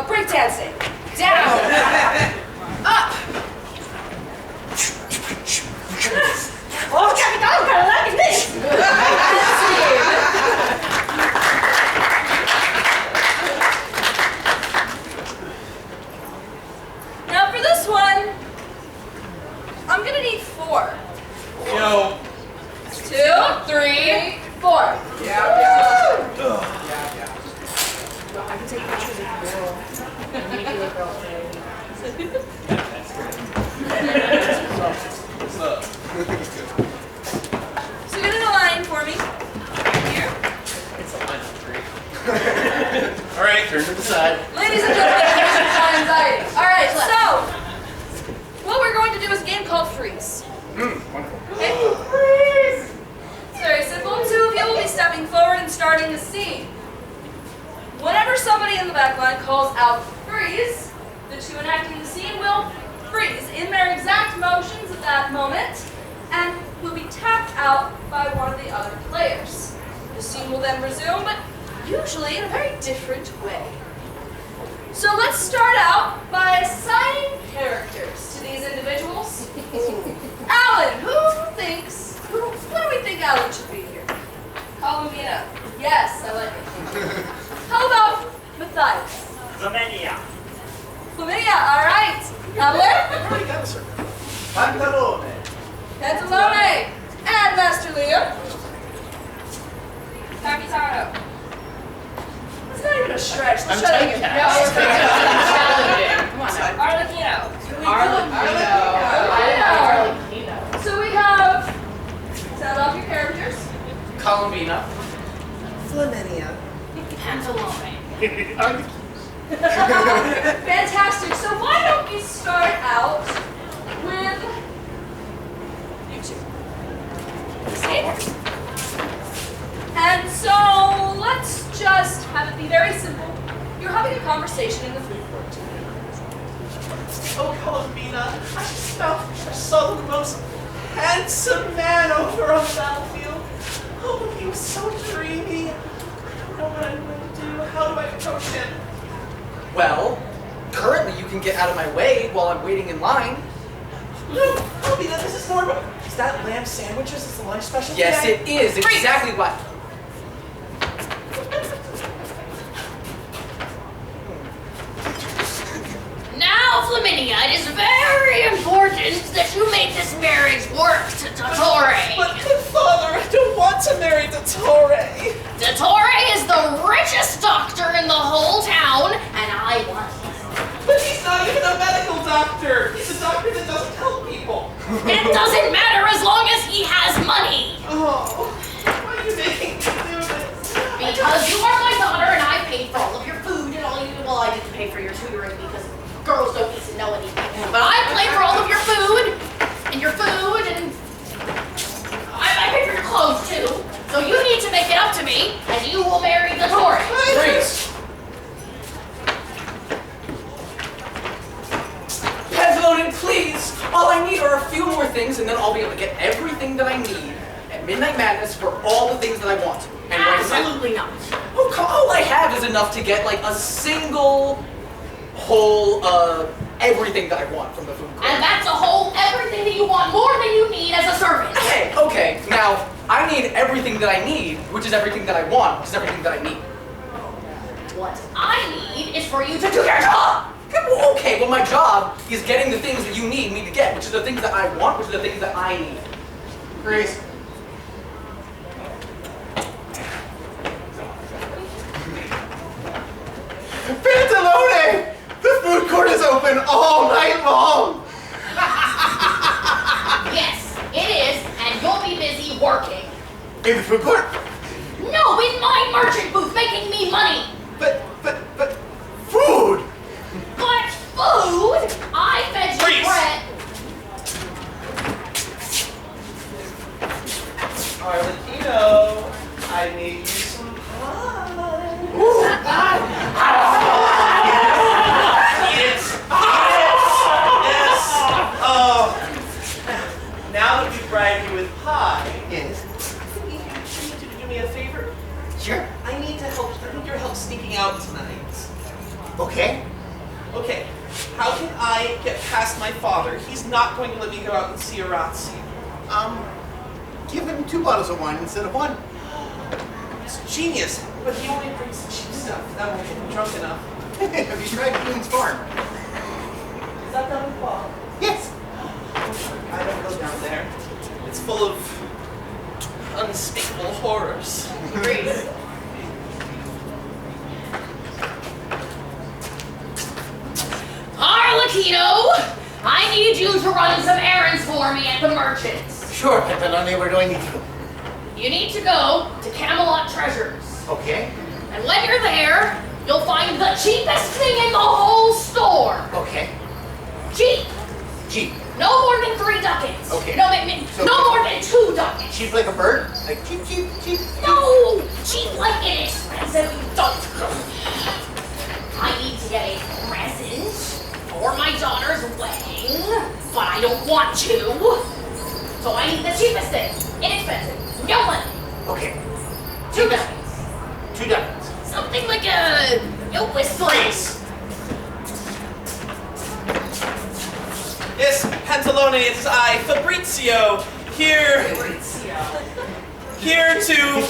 Break dancing. Down. Up. Oh, Capitano, kind of like this. Now for this one, I'm gonna need 4. Yo. 2, 3, 4. I can take pictures of the girl. And make you look all pretty. What's up? So get in a line for me. Here. It's a line of 3. All right, turn to the side. Ladies and gentlemen, here's my anxiety. All right, so what we're going to do is a game called Freeze. Wonderful. Okay? Freeze! It's very simple. 2 of you will be stepping forward and starting the scene. Whenever somebody in the back line calls out freeze, the 2 enacting the scene will freeze in their exact motions at that moment and will be tapped out by one of the other players. The scene will then resume, but usually in a very different way. So let's start out by assigning characters to these individuals. Alan, what do we think Alan should be here? Columbina. Yes, I like it. How about Matthias? Commedia. Flaminia, all right. Alan? Pantalone. Pantalone. And Master Leo? Capitano. That's not even a stretch. Let's try that again. Come on now. Arlecchino. Arlecchino. So we have, sound off your characters. Columbina. Flaminia. Pantalone. Fantastic. So why don't we start out with you 2? See? And so let's just have it be very simple. You're having a conversation in the food court. Oh, Columbina, arena, I saw the most handsome man over on the battlefield. Oh, but he was so dreamy. I don't know what I'm going to do. How do I approach him? Well, currently you can get out of my way while I'm waiting in line. No, Albina, this is more. Is that lamb sandwiches? Is the lunch special Yes, today? it is. Exactly what. Now, Flaminia, it is very important that you make this marriage work to Dottore. But good father, I don't want to marry Dottore. Dottore is the richest doctor in the whole town, and I want him. But he's not even a medical doctor. He's a doctor that doesn't help people. It doesn't matter as long as he has money. Oh, why are you making me do this? Because you are my daughter, and I paid for all of your food and all you. Well, I didn't pay for your tutoring because girls don't need to know anything. But I paid for all of your food, and I paid for your clothes too. So you need to make it up to me, and you will marry Dottore. Freeze! Pennsic, please! All I need are a few more things, and then I'll be able to get everything that I need at Midnight Madness for all the things that I want. And Absolutely not. Oh, all I have is enough to get like a single whole everything that I want from the food court. And that's a whole everything that you want, more than you need as a servant. Hey, okay, now I need everything that I need, which is everything that I want, which is everything that I need. What I need is for you to do your job. Okay, well my job is getting the things that you need me to get, which is the things that I want, which are the things that I need. Grace. Pantalone! The food court is open all night long! Yes, it is, and you'll be busy working. In the food court? No, in my merchant booth, making me money. But, food! But food? I fed you bread. Arlecchino, I made you some pie. Yes. Oh. Now that we've bribed you with pie, Yes. I need you to do me a favor. Sure. I need your help sneaking out tonight. Okay. Okay, how can I get past my father? He's not going to let me go out and see Orazio. Give him 2 bottles of wine instead of 1. It's genius, but he only drinks cheap stuff. That won't get me drunk enough. Have you tried Greene's farm? Is that down in Fall? Yes. I don't go down there. It's full of unspeakable horrors. Greece. Arlecchino, I need you to run some errands for me at the merchants. Sure, Pantalone, where do I need to go? You need to go to Camelot Treasures. Okay. And when you're there, you'll find the cheapest thing in the whole store. Okay. Cheap. Cheap. No more than 3 ducats. Okay. No, So- no more than 2 ducats. Cheap like a bird? Like cheap, cheap, cheap. No! Cheap like inexpensive, you don't. I need to get a present for my daughter's wedding, but I don't want to. So I need the cheapest thing. Inexpensive. No money. Okay. 2 ducats. 2 ducats. Something like a whistle. Yes, Pantalone, it is I, Fabrizio, here to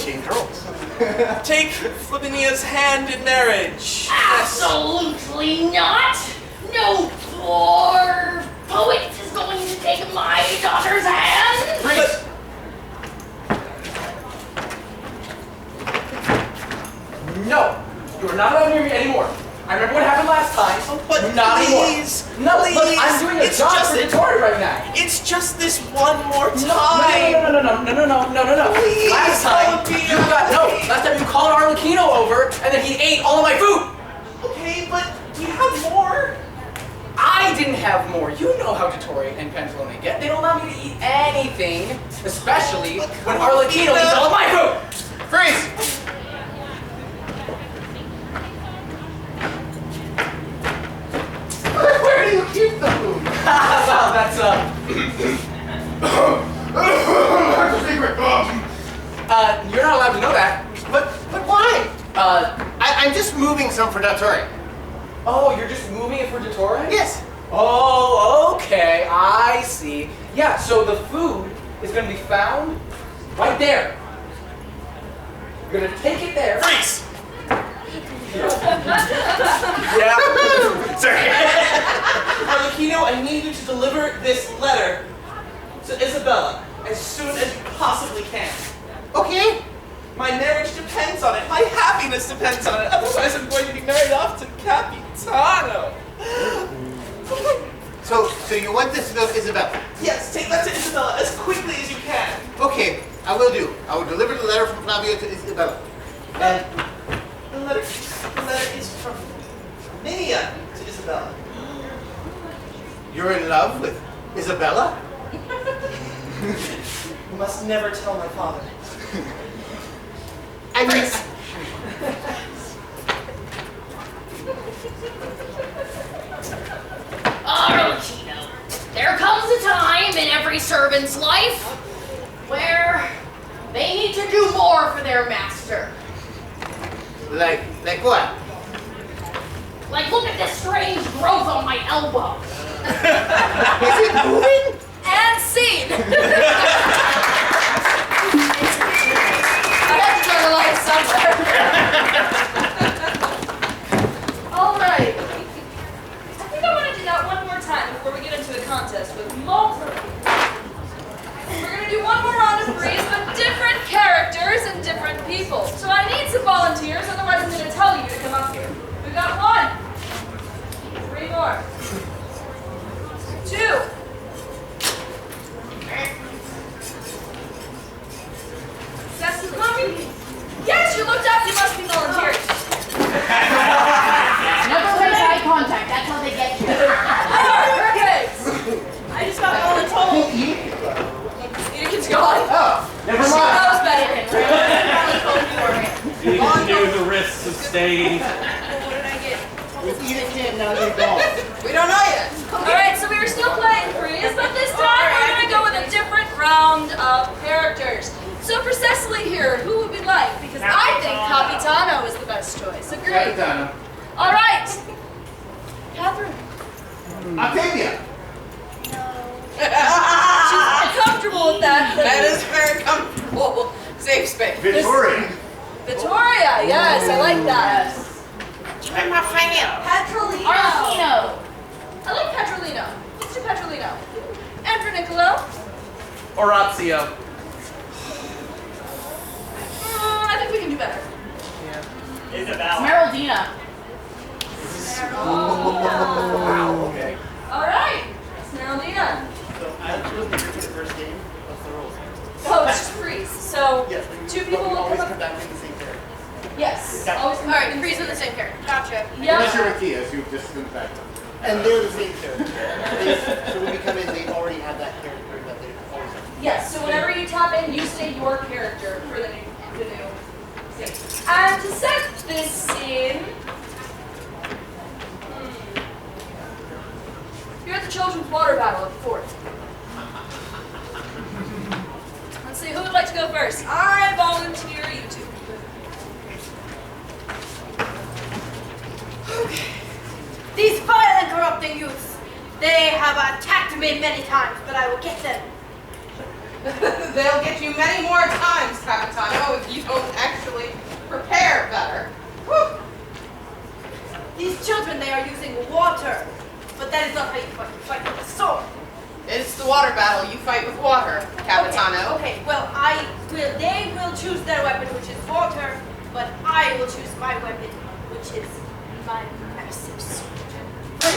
take Flavinia's hand in marriage. Absolutely not. No poor poet is going to take my daughter's hand. But No, you are not allowed near me anymore. I remember what happened last time. but not please, anymore. No, please, look, I'm doing a it's job just for Dottore right now. It's just this one more time. No. Please, Last time last time you called Arlecchino over and then he ate all of my food. Okay, but you have more. I didn't have more. You know how Dottore and Pantalone get. They don't allow me to eat anything, especially when Arlecchino eats all of my food. Freeze! Where do you keep the food? some for Dattore. Oh, you're just moving it for Dattore? Yes. Oh, okay, I see. Yeah, so the food is going to be found right there. You're going to take it there. Freeze! Yeah. Sorry. Arlecchino, I need you to deliver this letter to Isabella as soon as you possibly can. Okay. My marriage depends on it. My happiness depends on it. Otherwise, I'm going to be married off to Capitano. So you want this to go to Isabella? Yes, take that to Isabella as quickly as you can. Okay, I will do. I will deliver the letter from Flavio to Isabella. And The letter is from Mia to Isabella. you're in love with Isabella? You must never tell my father. I mean, Arlecchino, there comes a time in every servant's life where they need to do more for their master. like what? Like, look at this strange growth on my elbow. Is it moving? And scene! I had to draw the line somewhere. All right. I think I want to do that one more time before we get into a contest with multiple. We're going to do one more round of breeze with different characters and different people. So I need some volunteers, otherwise I'm going to tell you to come up here. We've got 1. 3 more. 2. Cecily coming? Yes, you looked up, you must be volunteering. Never make eye contact, that's how they get you. Perfect! I just got voluntold. Anakin's gone. Oh, never She mind. knows better. You knew the risks of staying. We don't know yet. Alright, so we were still playing freeze, but this time we're going to go with a different round of characters. So for Cecily here, who would we like? Because I think Capitano is the best choice. Agreed? Capitano. Alright. Catherine. Octavia. She's comfortable with that. That is very comfortable. Safe space. Victoria. Victoria, yes, I like that. I'm not finding it. Petrolino. Arlecchino. I like Petrolino. Let's do Petrolino. Andrew Niccolo. Orazio. I think we can do better. Isabella. Smeraldina. Wow, okay. Alright. Smeraldina. So I was here for the first game. What's the rules? Oh, it's just freeze. So, Yes, 2 people we will always come come up. back in the same character. Yes. Got it. Always come Alright, back. freeze with the same character. Gotcha. Unless you're Yeah. Matthias, you've just come back. And they're the same character. So when we come in, they already have that character that they always have. Yes, so whenever you tap in, you say your character for the new scene. And to set this scene, you're at the children's water battle at the fort. Let's see, who would like to go first? I volunteer you two. These vile and corrupting youths, they have attacked me many times, but I will get them. They'll get you many more times, Capitano, if you don't actually prepare better. Whew. These children, they are using water, but that is not how you fight. You fight with a sword. It's the water battle. You fight with water, Capitano. Okay, well, they will choose their weapon, which is water, but I will choose my weapon, which is my massive sword.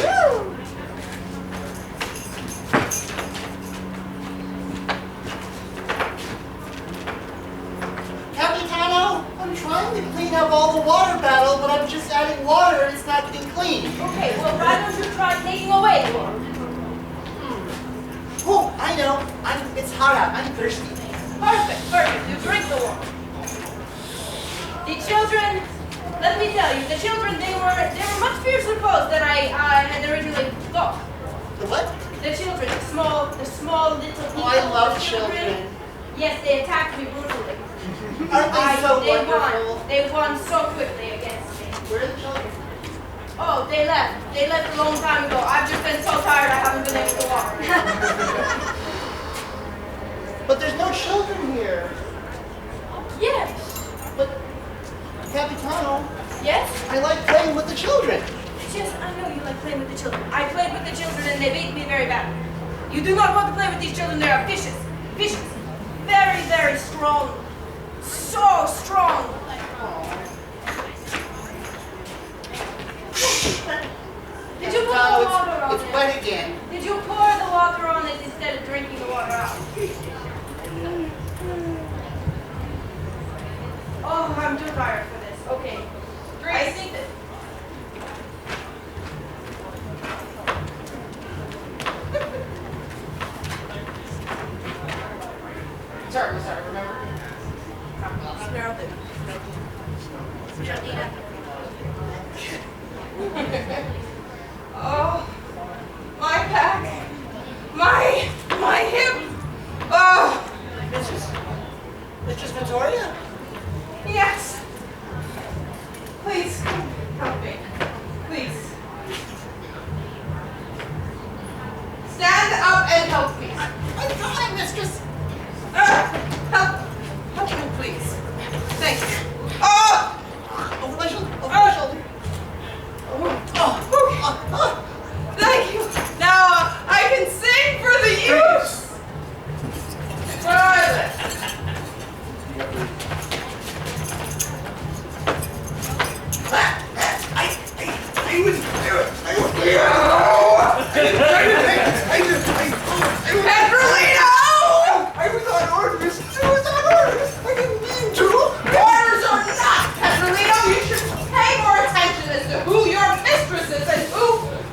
Woo! Capitano, I'm trying to clean up all the water battle, but I'm just adding water and it's not getting clean. Okay, well, why don't you try taking away the water? Oh, I know. It's hot out. I'm thirsty. Perfect. You drink the water. The children, let me tell you, the children, they were much fiercer foes than I had originally thought. The what? The children, the small little people. Oh, I love the children. Yes, they attacked me brutally. Aren't they so They wonderful? won. They won so quickly against me. Where are the children? Oh, they left. They left a long time ago. I've just been so tired I haven't been able to walk. But there's no children here. Yes. But, Capitano, Yes? I like playing with the children. Yes, I know you like playing with the children. I played with the children and they beat me very badly. You do not want to play with these children. They are vicious. Vicious. Very, very strong. So strong. Did you pour the water on It's it? wet again. Did you pour the water on it instead of drinking the water out? Oh, I'm too tired for this. Okay. I think that... Sorry, remember? Smell it. Oh, my back, my hip. Oh, Mistress Victoria? yes. Please, help me. Please. Stand up and help me. I'm fine, mistress. Help me, please. Thank you. Oh! Over my shoulder, over my shoulder. Thank you. Now I can sing for the youth. Where are they? Pedrolino! I was on orders. I was on orders. I didn't mean to. Orders or not, Pedrolino, you should pay more attention as to who your mistress is and who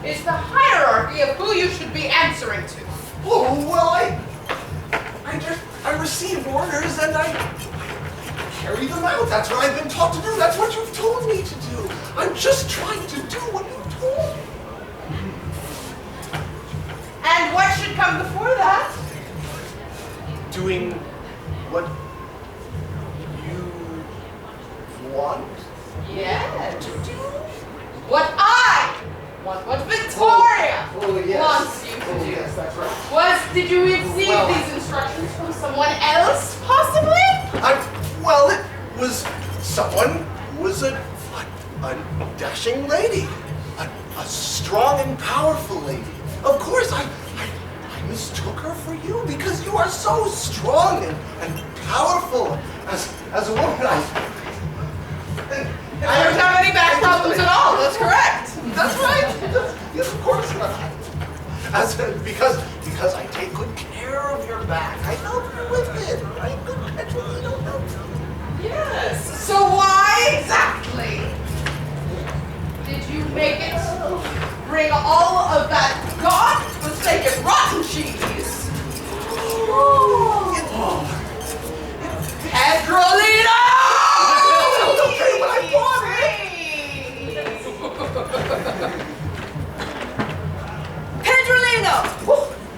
is the hierarchy of who you should be answering to. Oh, well, I received orders and I carry them out. That's what I've been taught to do. That's what you've told me to do. I'm just trying to do what you told me. And what should come before that? Doing what you want Yeah, to do what I want, what Victoria wants you to do. Yes, that's right. Did you receive these instructions from someone else, possibly? Well, it was someone who was a dashing lady, a strong and powerful lady. Of course, I mistook her for you because you are so strong and powerful as a woman. I don't have any back problems at all. That's correct. That's right. Yes, of course not. Because I take good care of your back. I help you with it. I'm good Pedrolino help you. Yes. So why exactly did you make it bring all of that god-forsaken rotten cheese? Pedrolino! Pedrolino!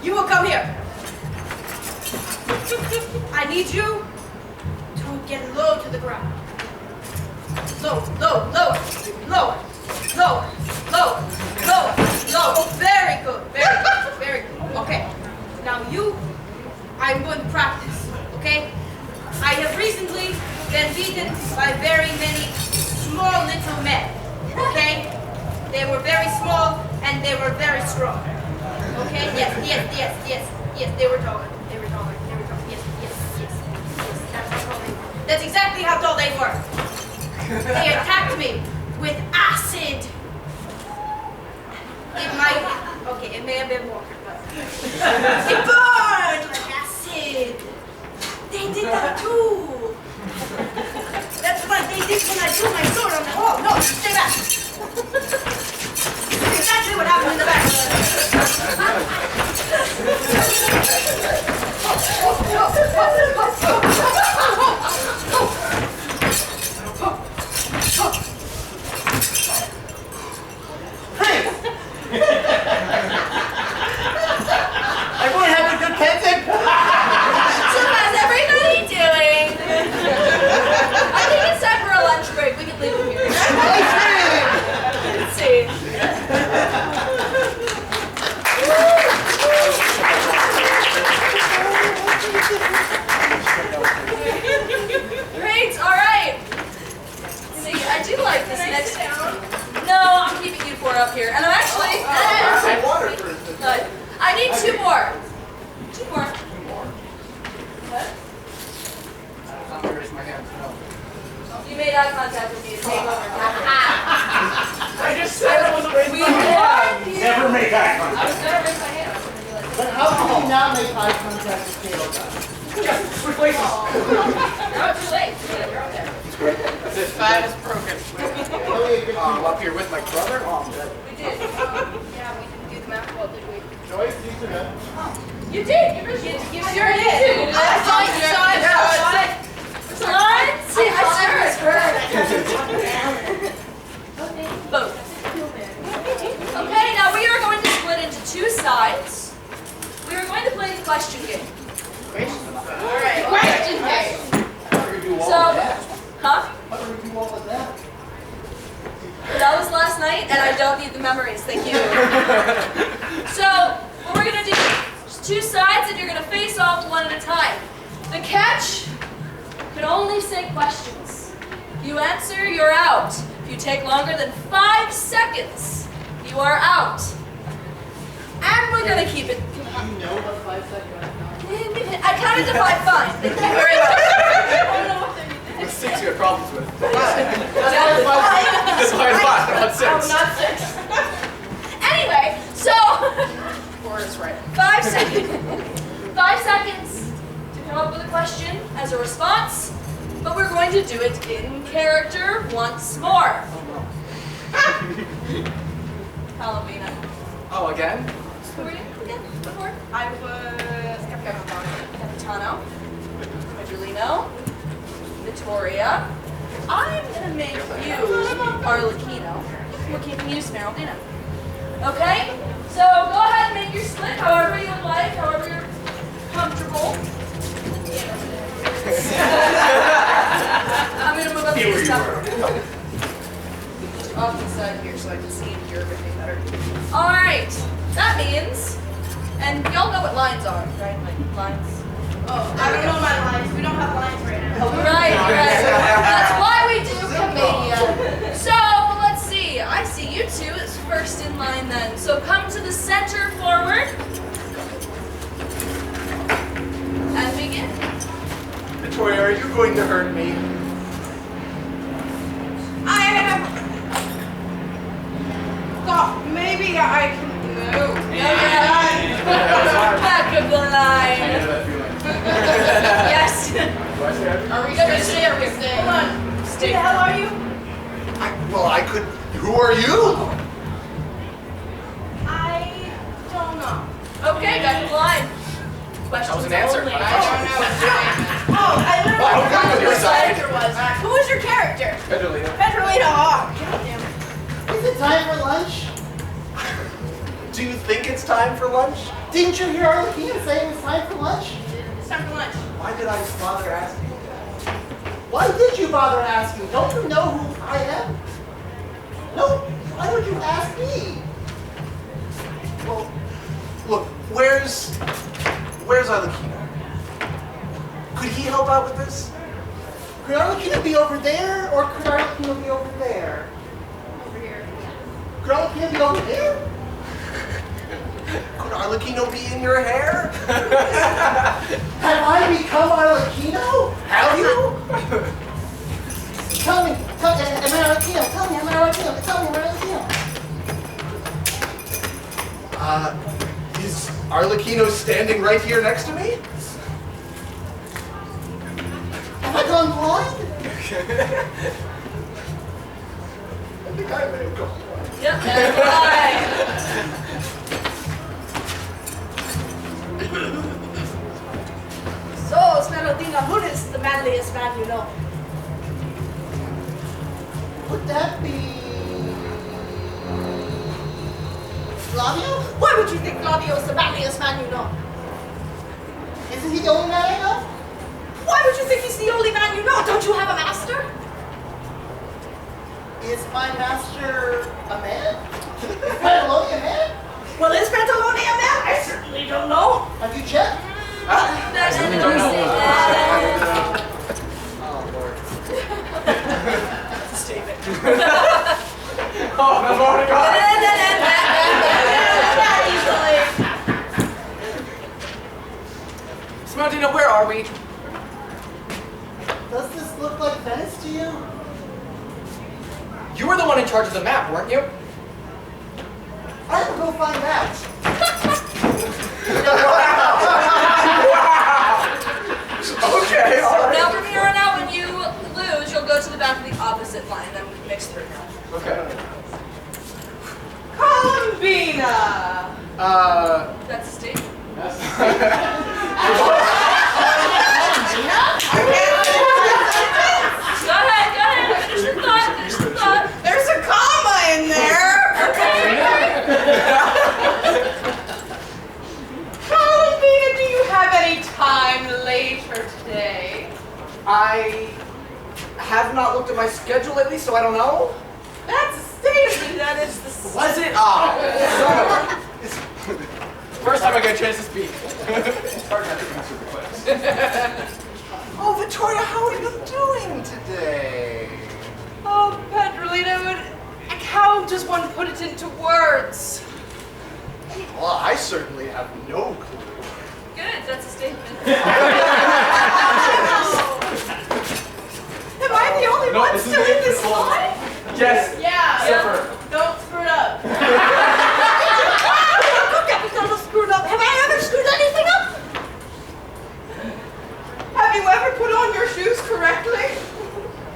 You will come here. I need you to get low to the ground. Lower. Very good. Okay. Now I'm going to practice, okay? I have recently been beaten by very many small little men, okay? They were very small and they were very strong. Okay? Yes. They were taller. Yes. That's exactly how tall they were. They attacked me with acid. It may have been water, but it burned like acid. They did that too. That's what they did when I threw my sword on the wall. No, stay back. That's exactly what happened in the back. Everyone having a good Pennsic? So how's everybody doing? I think it's time for a lunch break. We can leave him here. Hey, need two more. Two more. What? I'm gonna raise my hand. No. You made eye contact with me. It's game over. I just said I wasn't raising We my hand. warned you. Never make eye I was contact. gonna raise my hand. But how can you not make eye contact with Cael guys? Switch places. You're out too late. You're out there. The five is broken. I'm up here with my brother. We did. Yeah, we didn't do the math well, did we? Joyce, you too, man. You did. You sure did. I saw it, you saw it, Both. Okay, now we are going to split into two sides. We are going to play the question game. Alright, question game. Huh? How do we do all of that? That was last night, and I don't need the memories. Thank you. So, what we're going to do is two sides, and you're going to face off one at a time. The catch, you can only say questions. If you answer, you're out. If you take longer than 5 seconds, you are out. And we're going to keep it. Do you know what 5 seconds are? I counted to 5 fine. Thank you very much. With 6 you have problems with. That's why it's 5, not 6. Oh, not 6. Anyway, so 4 is right. 5 seconds. 5 seconds to come up with a question as a response, but we're going to do it in character once more. Palomina. Oh, again? Who were you again before? I was Capitano. Angelino. Vittoria. I'm gonna make you Arlecchino. We're keeping you Smeraldina. Okay? So go ahead and make your split however you would like, however you're comfortable. I'm gonna move up to the top. Off the side here so I can see and hear everything better. Alright. That means, and y'all know what lines are, right? Like lines. Oh, I don't know my lines. We don't have lines right now. Oh, right. That's why we do Commedia. So, let's see. I see you two as first in line then. So come to the center forward. And begin. Victoria, are you going to hurt me? I have thought maybe I can move. Back of the line. Yes. Are we gonna stay or we stay? Hold on. Who the hell are you? Well, I could. Who are you? I don't know. Okay, back of the line. Questions That was an answer. only. I don't know. Oh, I literally Well, forgot on what your your side. character was. Who was your character? Pedrolina. Pedrolina. Oh, goddamn it. Is it time for lunch? Do you think it's time for lunch? Didn't you hear Arlecchino say it was time for lunch? It's time for lunch. Why did I bother asking you that? Why did you bother asking? Don't you know who I am? No, why would you ask me? Well, look, where's Arlecchino? Could he help out with this? Could Arlecchino be over there, or could Arlecchino be over there? Over here. Could Arlecchino be over there? Could Arlecchino be in your hair? Have I become Arlecchino? Have you? Tell me, am I Arlecchino? Tell me, am I Arlecchino? Tell me, am I Arlecchino? Is Arlecchino standing right here next to me? Have I gone blind? I think I may have gone blind. Yep, that's right. So, Smeraldina, who is the manliest man you know? Would that be Flavio? Why would you think Flavio is the manliest man you know? Isn't he the only man I know? Why would you think he's the only man you know? Don't you have a master? Is my master a man? Is Pantalone a man? Well, is Pantalone a man? I certainly don't know. Have you checked? That's interesting. Oh, Lord. Statement. Oh, I've already got it. Not easily. Esmeraldina, where are we? Does this look like Venice to you? You were the one in charge of the map, weren't you? I will go find out. Okay, all right. Now from here on out, when you lose, you'll go to the back of the opposite line, then mix through. Okay. Columbina! That's a statement. Go ahead, finish your thought. There's a comma in there! Columbina, do you have any time later today? I have not looked at my schedule lately, so I don't know. That's a statement, that is the Was it? First time I get a chance to speak. Oh, Victoria, how are you doing today? Oh, Pedrolina, how does one put it into words? Well, I certainly have no clue. Good, that's a statement. Am I the only one this is still in it. this line? Yes. Yeah. Suffer. Don't screw it up. Capitano screwed up. Have I ever screwed anything up? Have you ever put on your shoes correctly?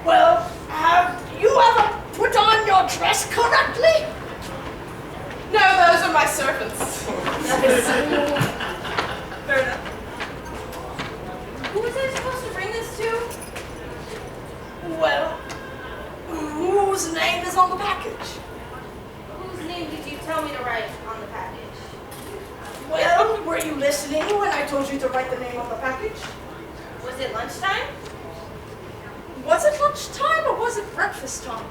Well, have you ever put on your dress correctly? No, those are my servants. Fair enough. Who was I supposed to bring this to? Well, whose name is on the package? Whose name did you tell me to write on the package? Well, were you listening when I told you to write the name on the package? Was it lunchtime? Was it lunchtime or was it breakfast time?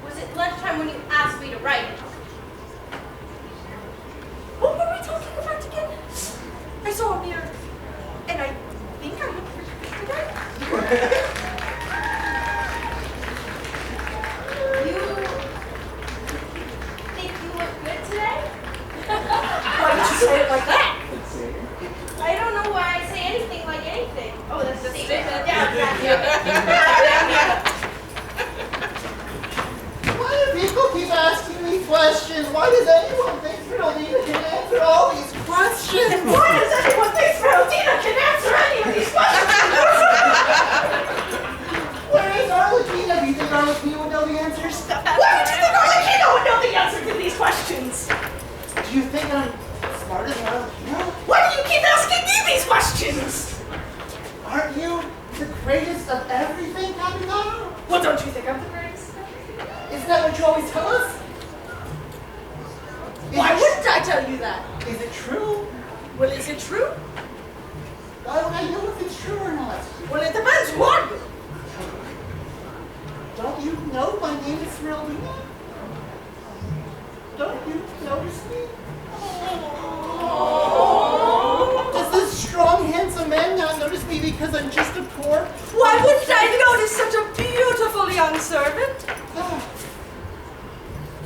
Was it lunchtime when you asked me to write it? What were we talking about again? I saw a mirror, and I think I look pretty good today. You think you look good today? Why did you say it like that? I don't know why I say anything like anything. Oh, that's a statement. Why do people keep asking me questions? Why does anyone think Feraldina can answer all these questions? Why does anyone think Feraldina can answer any of these questions? Where is Arlecchino? Do you think Arlecchino would know the answers? Why do you think Arlecchino would know the answer to these questions? Do you think I'm smarter than Arlecchino? Why do you keep asking me these questions? Aren't you the greatest of everything, Capitano? Well, don't you think I'm the greatest? Isn't that what you always tell us? Why wouldn't I tell you that? Is it true? Well, is it true? Why would I know if it's true or not? Well, it depends who are you? Don't you know my name is Feraldina? Don't you notice me? Does this strong, handsome man not notice me because I'm just a poor? Why wouldn't I notice such a beautiful young servant?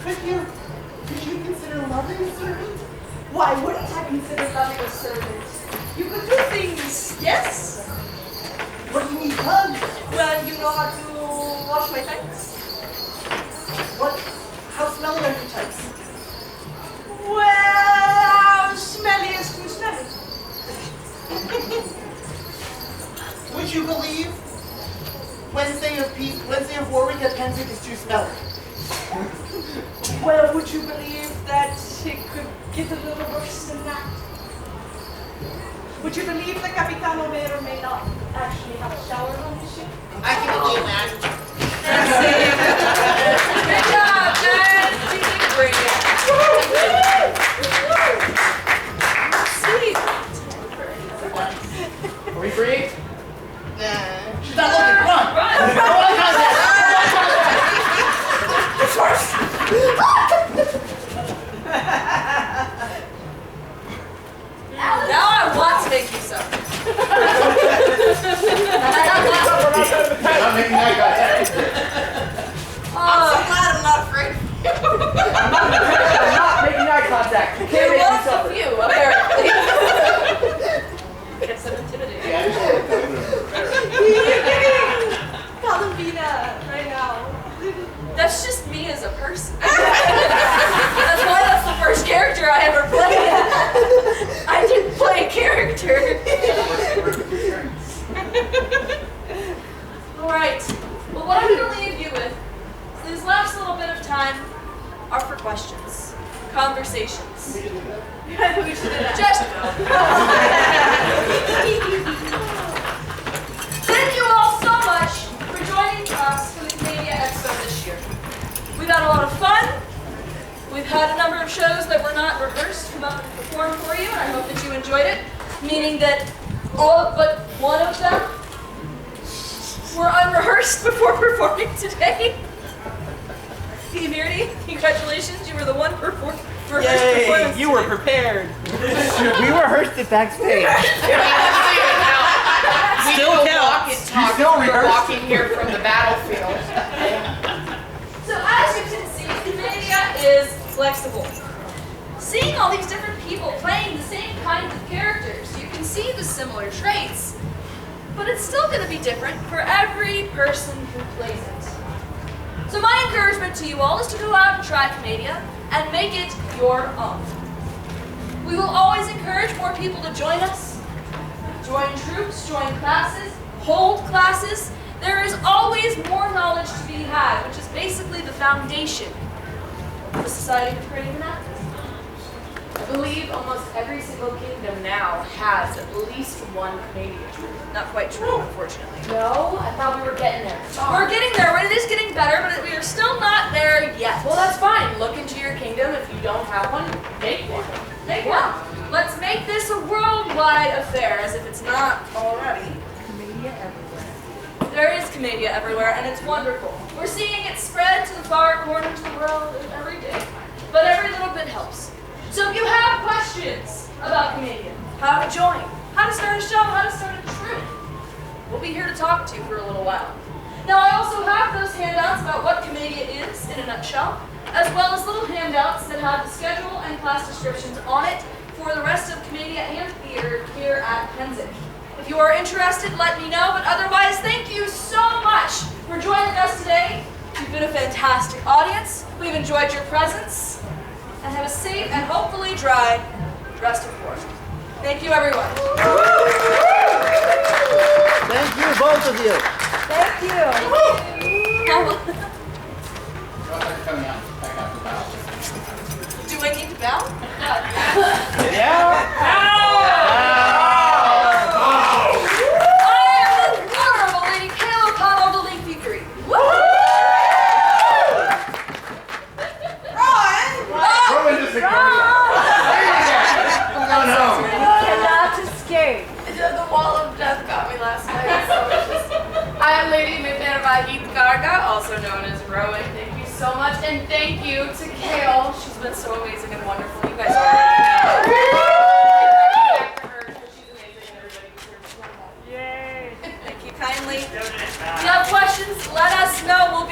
Could you consider loving a servant? Why wouldn't I consider loving a servant? You could do things, yes? What do you mean done? Well, you know how to wash my tights? How smelly are your tights? Well, smelly is too smelly. Would you believe Wednesday of Warwick at Pennsic is too smelly? Well, would you believe that it could get a little worse than that? Would you believe the Capitano may or may not actually have a shower on his ship? I can believe that. Good job, guys. You did great. See? Are we free? She's not looking. Run! Run! Go on contact! It's worse! Now I want to make you so. Not making eye contact. I'm so glad I'm not afraid. I'm not making eye contact. You can't You're make me one suffer. of the few, apparently. character I ever played. I didn't play a character. All right. Well, what I'm going to leave you with is these last little bit of time are for questions, conversations. Just thank you all so much for joining us for the Commedia Expo this year. We've had a lot of fun. We've had a number of shows that were not rehearsed come up and perform for you, and I hope that you enjoyed it, meaning that all but one of them were unrehearsed before performing today. Immunity, congratulations, you were the one rehearsed performance. You were prepared. We rehearsed it backstage. Still walk and talk. We're walking here from the battlefield. So as you can see, Commedia is flexible. Seeing all these different people playing the same kinds of characters, you can see the similar traits, but it's still going to be different for every person who plays it. So my encouragement to you all is to go out and try Commedia and make it your own. We will always encourage more people to join us, join troupes, join classes, hold classes. There is always more knowledge to be had, which is basically the foundation of the Society for Creative Anatomy. I believe almost every single kingdom now has at least one Commedia troupe. Not quite true, unfortunately. No? I thought we were getting there. We're getting there, but it is getting better, but we are still not there yet. Well, that's fine. Look into your kingdom. If you don't have one, make one. Make one. Let's make this a worldwide affair, as if it's not already. Commedia everywhere. There is Commedia everywhere, and it's wonderful. We're seeing it spread to the far corners of the world every day, but every little bit helps. So if you have questions about Commedia, how to join, how to start a show, how to start a troupe, we'll be here to talk to you for a little while. Now I also have those handouts about what Commedia is in a nutshell, as well as little handouts that have the schedule and class descriptions on it for the rest of Commedia and theater here at Pennsic. If you are interested, let me know, but otherwise, thank you so much for joining us today. You've been a fantastic audience. We've enjoyed your presence. And have a safe and hopefully dry rest of work. Thank you, everyone. Thank you, both of you. Thank you. Do I need to bow? Yeah. I am the Honorable Lady Cael of the Leafy Greene. Cannot escape. The wall of death got me last night, so it's just... I am Lady Mehpare Vahide Karga, also known as Rowan. Thank you so much, and thank you to Cael. She's been so amazing and wonderful. You guys already know. Back to her, because she's amazing and everybody deserves to know that. Yay. Thank you kindly. If you have questions, let us know. We'll